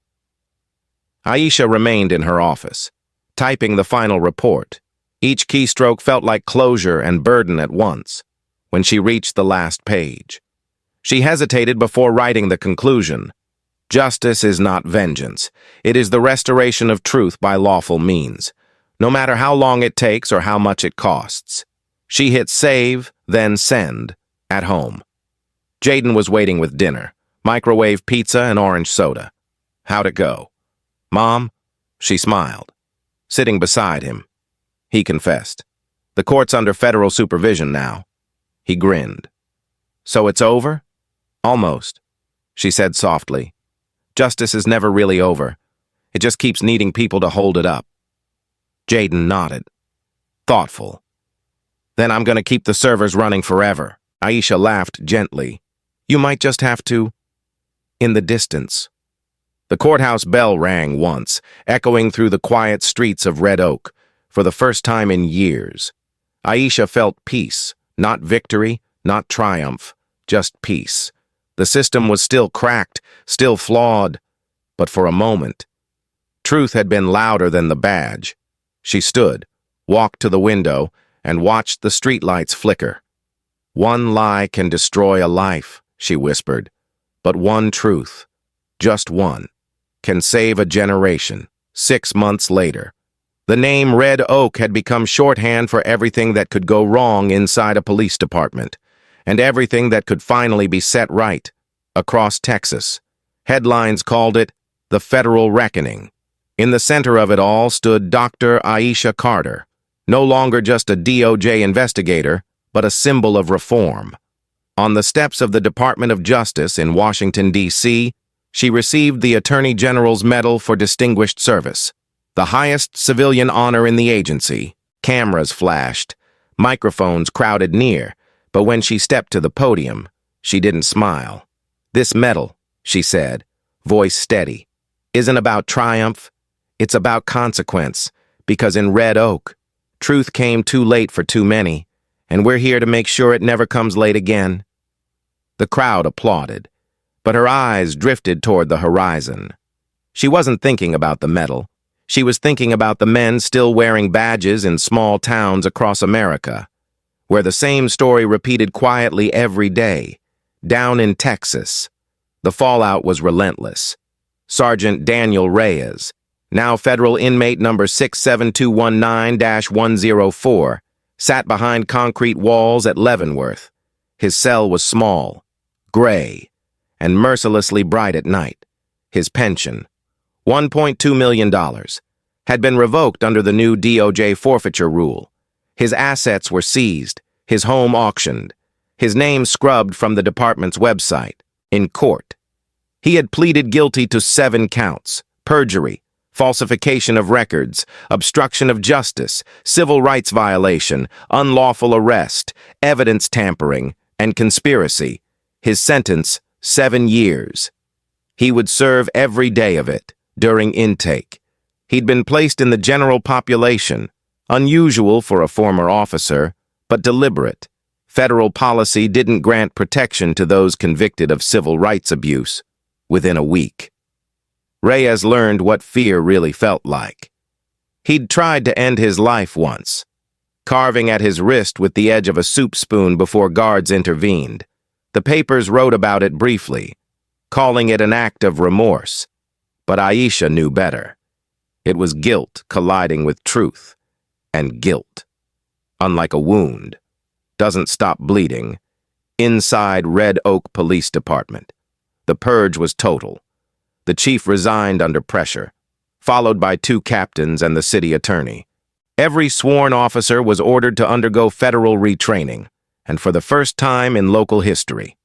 Aisha remained in her office, typing the final report. Each keystroke felt like closure and burden at once. When she reached the last page, she hesitated before writing the conclusion. Justice is not vengeance. It is the restoration of truth by lawful means, no matter how long it takes or how much it costs. She hit save, then send, at home. Jaden was waiting with dinner, microwave pizza and orange soda. How'd it go? Mom? She smiled, sitting beside him. he confessed. The court's under federal supervision now. He grinned. So it's over? Almost, she said softly. Justice is never really over. It just keeps needing people to hold it up. Jaden nodded. Thoughtful. Then I'm going to keep the servers running forever. Aisha laughed gently. You might just have to... In the distance. The courthouse bell rang once, echoing through the quiet streets of Red Oak, for the first time in years. Aisha felt peace, not victory, not triumph, just peace. The system was still cracked, still flawed, but for a moment. Truth had been louder than the badge. She stood, walked to the window, and watched the streetlights flicker. One lie can destroy a life, she whispered, but one truth, just one, can save a generation. 6 months later, the name Red Oak had become shorthand for everything that could go wrong inside a police department, and everything that could finally be set right across Texas. Headlines called it the Federal Reckoning. In the center of it all stood Dr. Aisha Carter, no longer just a DOJ investigator, but a symbol of reform. On the steps of the Department of Justice in Washington, D.C., she received the Attorney General's Medal for Distinguished Service, the highest civilian honor in the agency. Cameras flashed, microphones crowded near, but when she stepped to the podium, she didn't smile. This medal, she said, voice steady, isn't about triumph, it's about consequence, because in Red Oak, truth came too late for too many, and we're here to make sure it never comes late again. The crowd applauded, but her eyes drifted toward the horizon. She wasn't thinking about the medal. She was thinking about the men still wearing badges in small towns across America, where the same story repeated quietly every day. Down in Texas, the fallout was relentless. Sergeant Daniel Reyes, now federal inmate number 67219-104, sat behind concrete walls at Leavenworth. His cell was small, gray, and mercilessly bright at night. His pension, $1.2 million, had been revoked under the new DOJ forfeiture rule. His assets were seized, his home auctioned, his name scrubbed from the department's website. In court, he had pleaded guilty to 7 counts: perjury, falsification of records, obstruction of justice, civil rights violation, unlawful arrest, evidence tampering, and conspiracy. His sentence, 7 years. He would serve every day of it, during intake. He'd been placed in the general population, unusual for a former officer, but deliberate. Federal policy didn't grant protection to those convicted of civil rights abuse within a week. Reyes learned what fear really felt like. He'd tried to end his life once, carving at his wrist with the edge of a soup spoon before guards intervened. The papers wrote about it briefly, calling it an act of remorse. But Aisha knew better. It was guilt colliding with truth, and guilt, unlike a wound, doesn't stop bleeding. Inside Red Oak Police Department, the purge was total. The chief resigned under pressure, followed by 2 captains and the city attorney. Every sworn officer was ordered to undergo federal retraining, and for the first time in local history.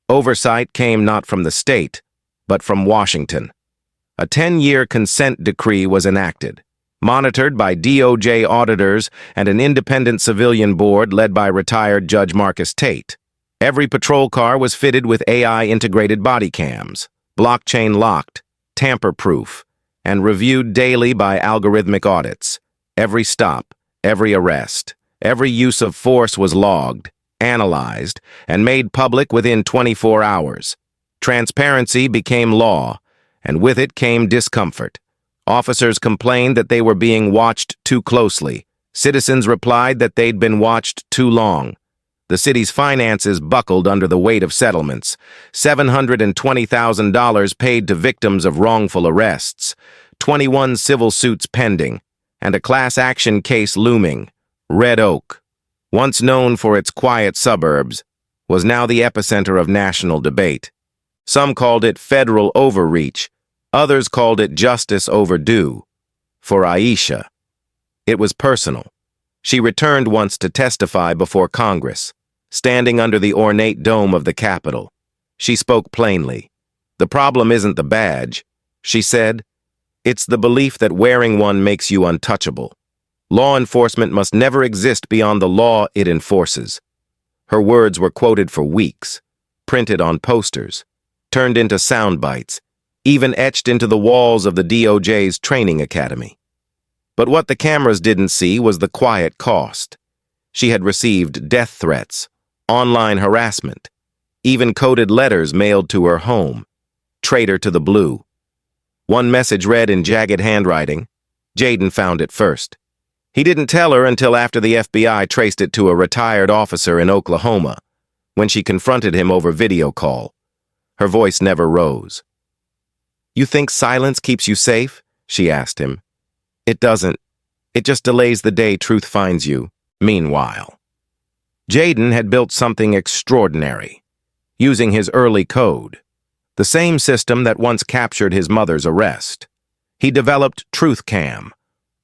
Oversight came not from the state, but from Washington. A 10-year consent decree was enacted, monitored by DOJ auditors and an independent civilian board led by retired Judge Marcus Tate. Every patrol car was fitted with AI-integrated body cams, blockchain locked, tamper-proof, and reviewed daily by algorithmic audits. Every stop, every arrest, every use of force was logged, analyzed, and made public within 24 hours. Transparency became law, and with it came discomfort. Officers complained that they were being watched too closely. Citizens replied that they'd been watched too long. The city's finances buckled under the weight of settlements. $720,000 paid to victims of wrongful arrests, 21 civil suits pending, and a class action case looming. Red Oak, once known for its quiet suburbs, was now the epicenter of national debate. Some called it federal overreach, others called it justice overdue. For Aisha, It was personal. She returned once to testify before Congress, standing under the ornate dome of the Capitol. She spoke plainly. "The problem isn't the badge," she said. "It's the belief that wearing one makes you untouchable. Law enforcement must never exist beyond the law it enforces." Her words were quoted for weeks, printed on posters, turned into sound bites, even etched into the walls of the DOJ's training academy. But what the cameras didn't see was the quiet cost. She had received death threats, online harassment, even coded letters mailed to her home. Traitor to the blue. One message read in jagged handwriting. Jaden found it first. He didn't tell her until after the FBI traced it to a retired officer in Oklahoma, when she confronted him over video call. Her voice never rose. "You think silence keeps you safe?" she asked him. "It doesn't. It just delays the day truth finds you." Meanwhile, Jaden had built something extraordinary, using his early code, the same system that once captured his mother's arrest. He developed TruthCam,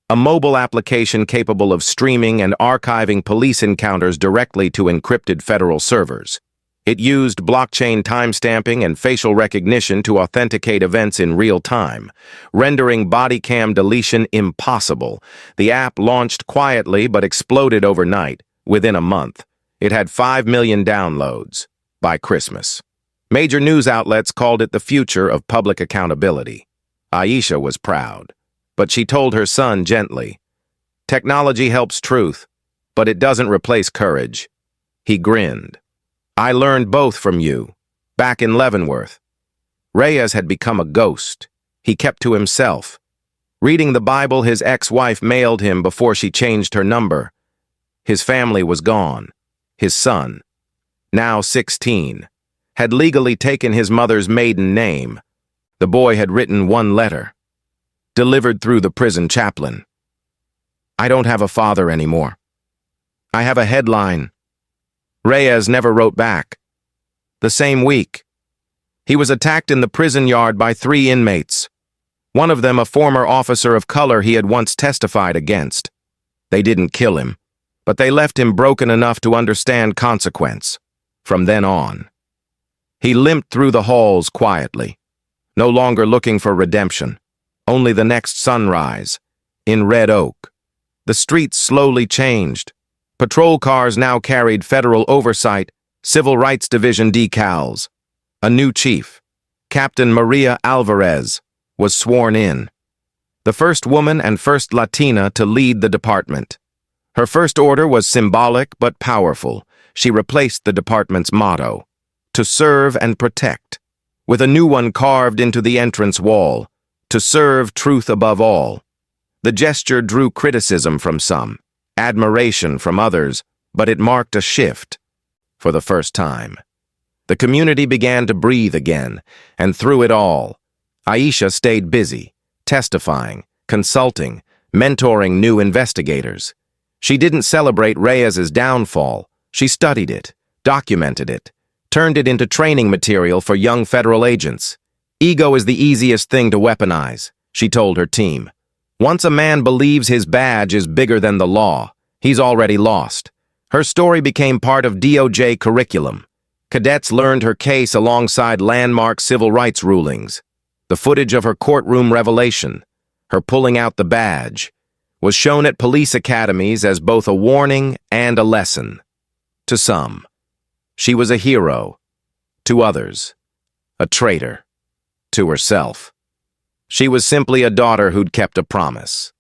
a mobile application capable of streaming and archiving police encounters directly to encrypted federal servers. It used blockchain timestamping and facial recognition to authenticate events in real time, rendering body cam deletion impossible. The app launched quietly but exploded overnight, within a month. It had 5 million downloads by Christmas. Major news outlets called it the future of public accountability. Aisha was proud, but she told her son gently, "Technology helps truth, but it doesn't replace courage." He grinned. "I learned both from you, back in Leavenworth." Reyes had become a ghost. He kept to himself, reading the Bible his ex-wife mailed him before she changed her number. His family was gone. His son, now 16, had legally taken his mother's maiden name. The boy had written one letter, delivered through the prison chaplain. "I don't have a father anymore. I have a headline." Reyes never wrote back. The same week, he was attacked in the prison yard by 3 inmates, one of them a former officer of color he had once testified against. They didn't kill him, but they left him broken enough to understand consequence. From then on, he limped through the halls quietly, no longer looking for redemption, only the next sunrise, in Red Oak. The streets slowly changed. Patrol cars now carried federal oversight, Civil Rights Division decals. A new chief, Captain Maria Alvarez, was sworn in. The first woman and first Latina to lead the department. Her first order was symbolic but powerful. She replaced the department's motto, "To serve and protect," with a new one carved into the entrance wall, "To serve truth above all." The gesture drew criticism from some, admiration from others, but it marked a shift. For the first time, the community began to breathe again, and through it all, Aisha stayed busy, testifying, consulting, mentoring new investigators. She didn't celebrate Reyes's downfall. She studied it, documented it, turned it into training material for young federal agents. "Ego is the easiest thing to weaponize," she told her team. "Once a man believes his badge is bigger than the law, he's already lost." Her story became part of DOJ curriculum. Cadets learned her case alongside landmark civil rights rulings. The footage of her courtroom revelation, her pulling out the badge, was shown at police academies as both a warning and a lesson. To some, she was a hero. To others, a traitor. To herself, she was simply a daughter who'd kept a promise.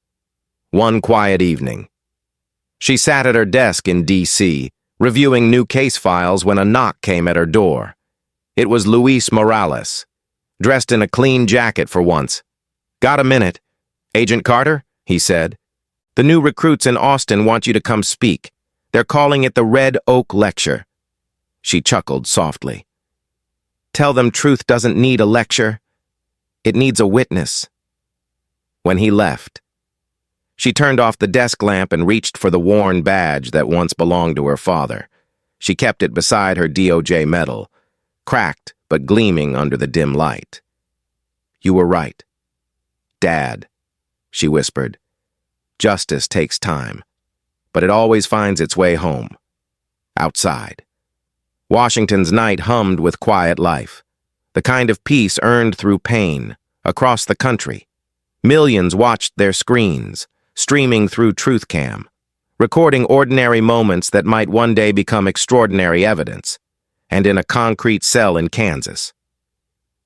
One quiet evening, she sat at her desk in D.C., reviewing new case files when a knock came at her door. It was Luis Morales, dressed in a clean jacket for once. "Got a minute?" "Agent Carter?" he said. "The new recruits in Austin want you to come speak. They're calling it the Red Oak Lecture." She chuckled softly. "Tell them truth doesn't need a lecture. It needs a witness." When he left, she turned off the desk lamp and reached for the worn badge that once belonged to her father. She kept it beside her DOJ medal, cracked but gleaming under the dim light. "You were right, Dad," she whispered. Justice takes time, but it always finds its way home. Outside. Washington's night hummed with quiet life, the kind of peace earned through pain. Across the country, millions watched their screens, streaming through TruthCam, recording ordinary moments that might one day become extraordinary evidence. And in a concrete cell in Kansas,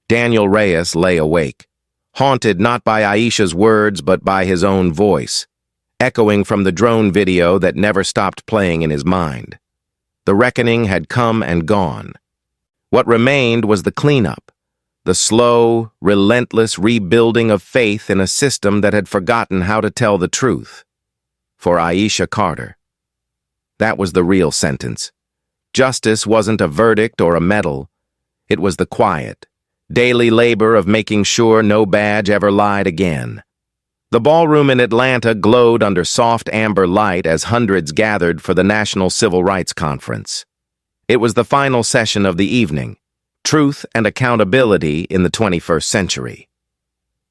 Daniel Reyes lay awake, haunted not by Aisha's words but by his own voice, echoing from the drone video that never stopped playing in his mind. The reckoning had come and gone. What remained was the cleanup, the slow, relentless rebuilding of faith in a system that had forgotten how to tell the truth. For Aisha Carter, that was the real sentence. Justice wasn't a verdict or a medal. It was the quiet, daily labor of making sure no badge ever lied again. The ballroom in Atlanta glowed under soft amber light as hundreds gathered for the National Civil Rights Conference. It was the final session of the evening, Truth and Accountability in the 21st Century.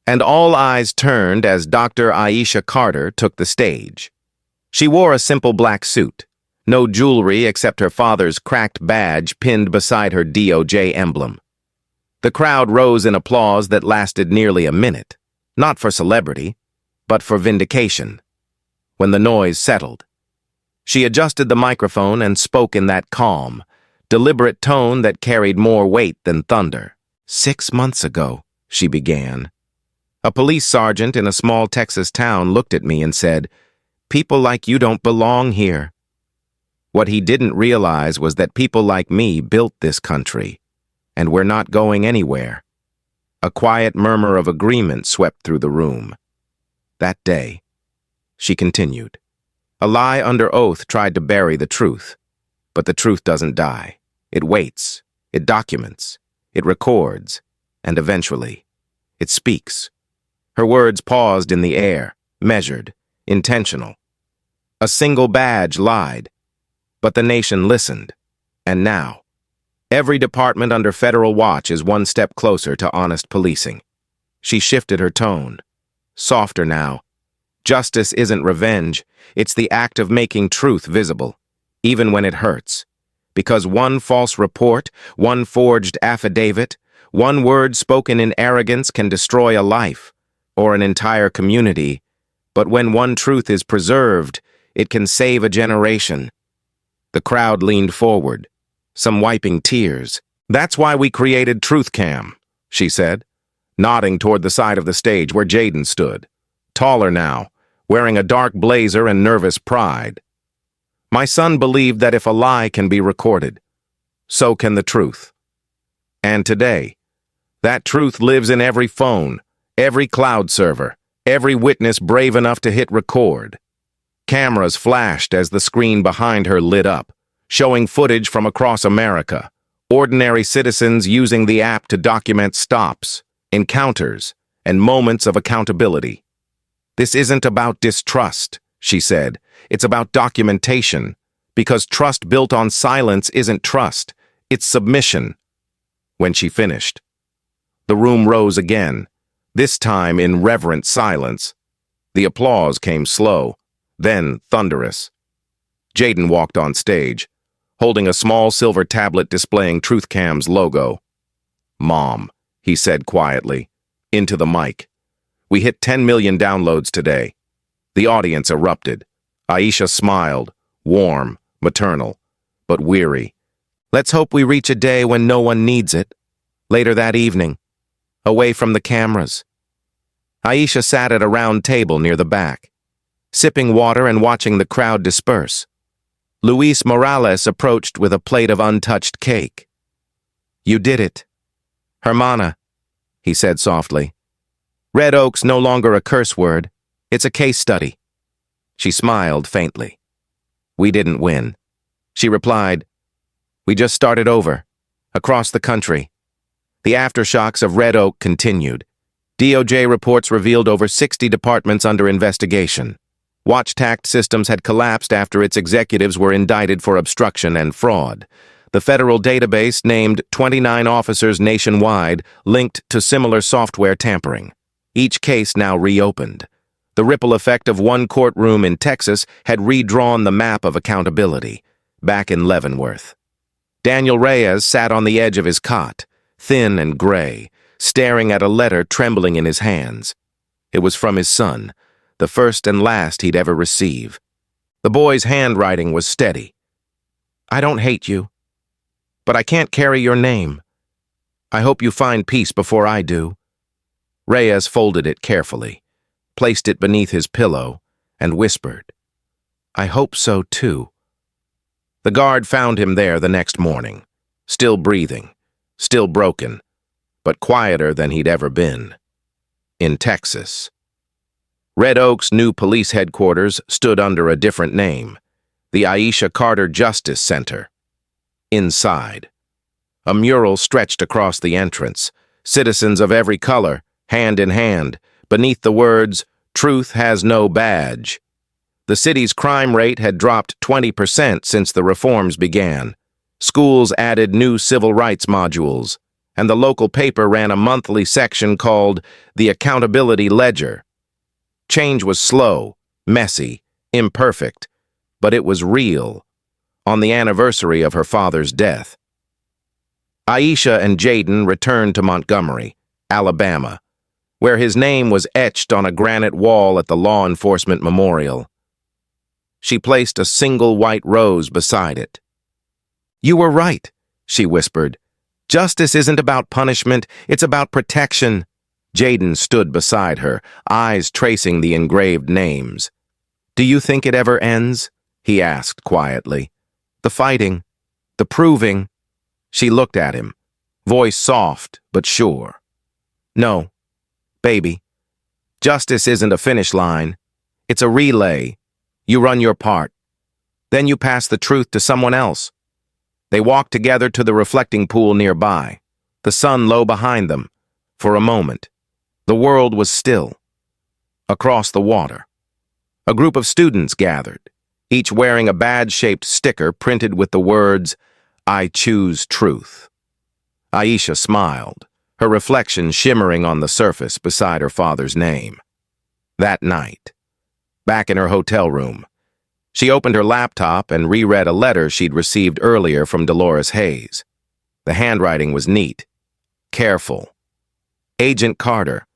And all eyes turned as Dr. Aisha Carter took the stage. She wore a simple black suit, no jewelry except her father's cracked badge pinned beside her DOJ emblem. The crowd rose in applause that lasted nearly a minute, not for celebrity, but for vindication. When the noise settled, she adjusted the microphone and spoke in that calm, deliberate tone that carried more weight than thunder. 6 months ago, she began. A police sergeant in a small Texas town looked at me and said, "People like you don't belong here." What he didn't realize was that people like me built this country, and we're not going anywhere. A quiet murmur of agreement swept through the room. That day, she continued, a lie under oath tried to bury the truth, but the truth doesn't die. It waits, it documents, it records, and eventually, it speaks. Her words paused in the air, measured, intentional. A single badge lied, but the nation listened. And now, every department under federal watch is one step closer to honest policing. She shifted her tone. Softer now. Justice isn't revenge. It's the act of making truth visible, even when it hurts. Because one false report, one forged affidavit, one word spoken in arrogance can destroy a life or an entire community. But when one truth is preserved, it can save a generation. The crowd leaned forward, some wiping tears. "That's why we created TruthCam," she said, nodding toward the side of the stage where Jaden stood, taller now, wearing a dark blazer and nervous pride. "My son believed that if a lie can be recorded, so can the truth. And today, that truth lives in every phone, every cloud server, every witness brave enough to hit record." Cameras flashed as the screen behind her lit up, showing footage from across America, ordinary citizens using the app to document stops, encounters, and moments of accountability. "This isn't about distrust," she said. "It's about documentation, because trust built on silence isn't trust, it's submission." When she finished, the room rose again, this time in reverent silence. The applause came slow, then thunderous. Jaden walked on stage, holding a small silver tablet displaying TruthCam's logo. "Mom," he said quietly, into the mic. "We hit 10 million downloads today." The audience erupted. Aisha smiled, warm, maternal, but weary. "Let's hope we reach a day when no one needs it." Later that evening, away from the cameras, Aisha sat at a round table near the back, sipping water and watching the crowd disperse. Luis Morales approached with a plate of untouched cake. "You did it, Hermana," he said softly. "Red Oak's no longer a curse word. It's a case study." She smiled faintly. "We didn't win," she replied. "We just started over, across the country." The aftershocks of Red Oak continued. DOJ reports revealed over 60 departments under investigation. WatchTact systems had collapsed after its executives were indicted for obstruction and fraud. The federal database named 29 officers nationwide linked to similar software tampering. Each case now reopened. The ripple effect of one courtroom in Texas had redrawn the map of accountability, back in Leavenworth. Daniel Reyes sat on the edge of his cot, thin and gray, staring at a letter trembling in his hands. It was from his son, the first and last he'd ever receive. The boy's handwriting was steady. "I don't hate you, but I can't carry your name. I hope you find peace before I do." Reyes folded it carefully, placed it beneath his pillow, and whispered, "I hope so too." The guard found him there the next morning, still breathing, still broken, but quieter than he'd ever been. In Texas. Red Oak's new police headquarters stood under a different name, the Aisha Carter Justice Center. Inside, a mural stretched across the entrance, citizens of every color, hand in hand, beneath the words, "Truth has no badge." The city's crime rate had dropped 20% since the reforms began. Schools added new civil rights modules, and the local paper ran a monthly section called the Accountability Ledger. Change was slow, messy, imperfect, but it was real. On the anniversary of her father's death, Aisha and Jaden returned to Montgomery, Alabama, where his name was etched on a granite wall at the law enforcement memorial. She placed a single white rose beside it. "You were right," she whispered. "Justice isn't about punishment, it's about protection." Jaden stood beside her, eyes tracing the engraved names. "Do you think it ever ends?" he asked quietly. "The fighting, the proving." She looked at him, voice soft but sure. "No, baby. Justice isn't a finish line. It's a relay. You run your part. Then you pass the truth to someone else." They walked together to the reflecting pool nearby, the sun low behind them. For a moment, the world was still. Across the water, a group of students gathered, each wearing a badge-shaped sticker printed with the words, "I choose truth." Aisha smiled, her reflection shimmering on the surface beside her father's name. That night, back in her hotel room, she opened her laptop and reread a letter she'd received earlier from Dolores Hayes. The handwriting was neat, careful. "Agent Carter,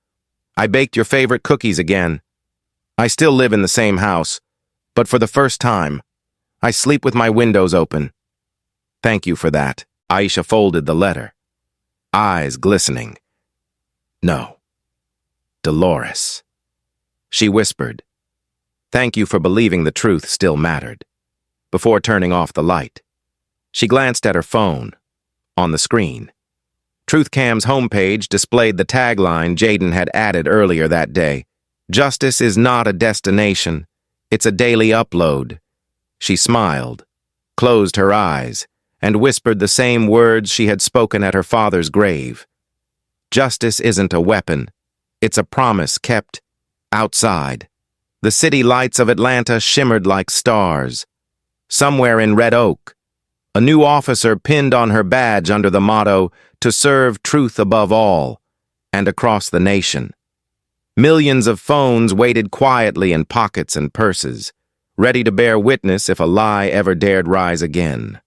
I baked your favorite cookies again. I still live in the same house, but for the first time, I sleep with my windows open. Thank you for that." Aisha folded the letter, eyes glistening. "No, Dolores," she whispered. "Thank you for believing the truth still mattered." Before turning off the light, she glanced at her phone. On the screen, TruthCam's homepage displayed the tagline Jaden had added earlier that day. "Justice is not a destination, it's a daily upload." She smiled, closed her eyes, and whispered the same words she had spoken at her father's grave. "Justice isn't a weapon, it's a promise kept outside." The city lights of Atlanta shimmered like stars. Somewhere in Red Oak, a new officer pinned on her badge under the motto, "To serve truth above all," and across the nation. Millions of phones waited quietly in pockets and purses, ready to bear witness if a lie ever dared rise again.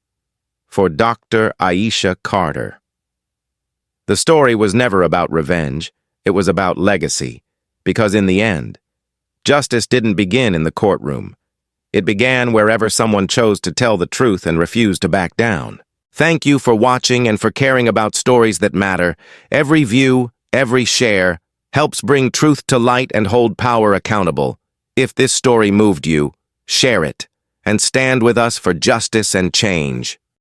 For Dr. Aisha Carter. The story was never about revenge, it was about legacy, because in the end, justice didn't begin in the courtroom. It began wherever someone chose to tell the truth and refused to back down. Thank you for watching and for caring about stories that matter. Every view, every share, helps bring truth to light and hold power accountable. If this story moved you, share it, and stand with us for justice and change.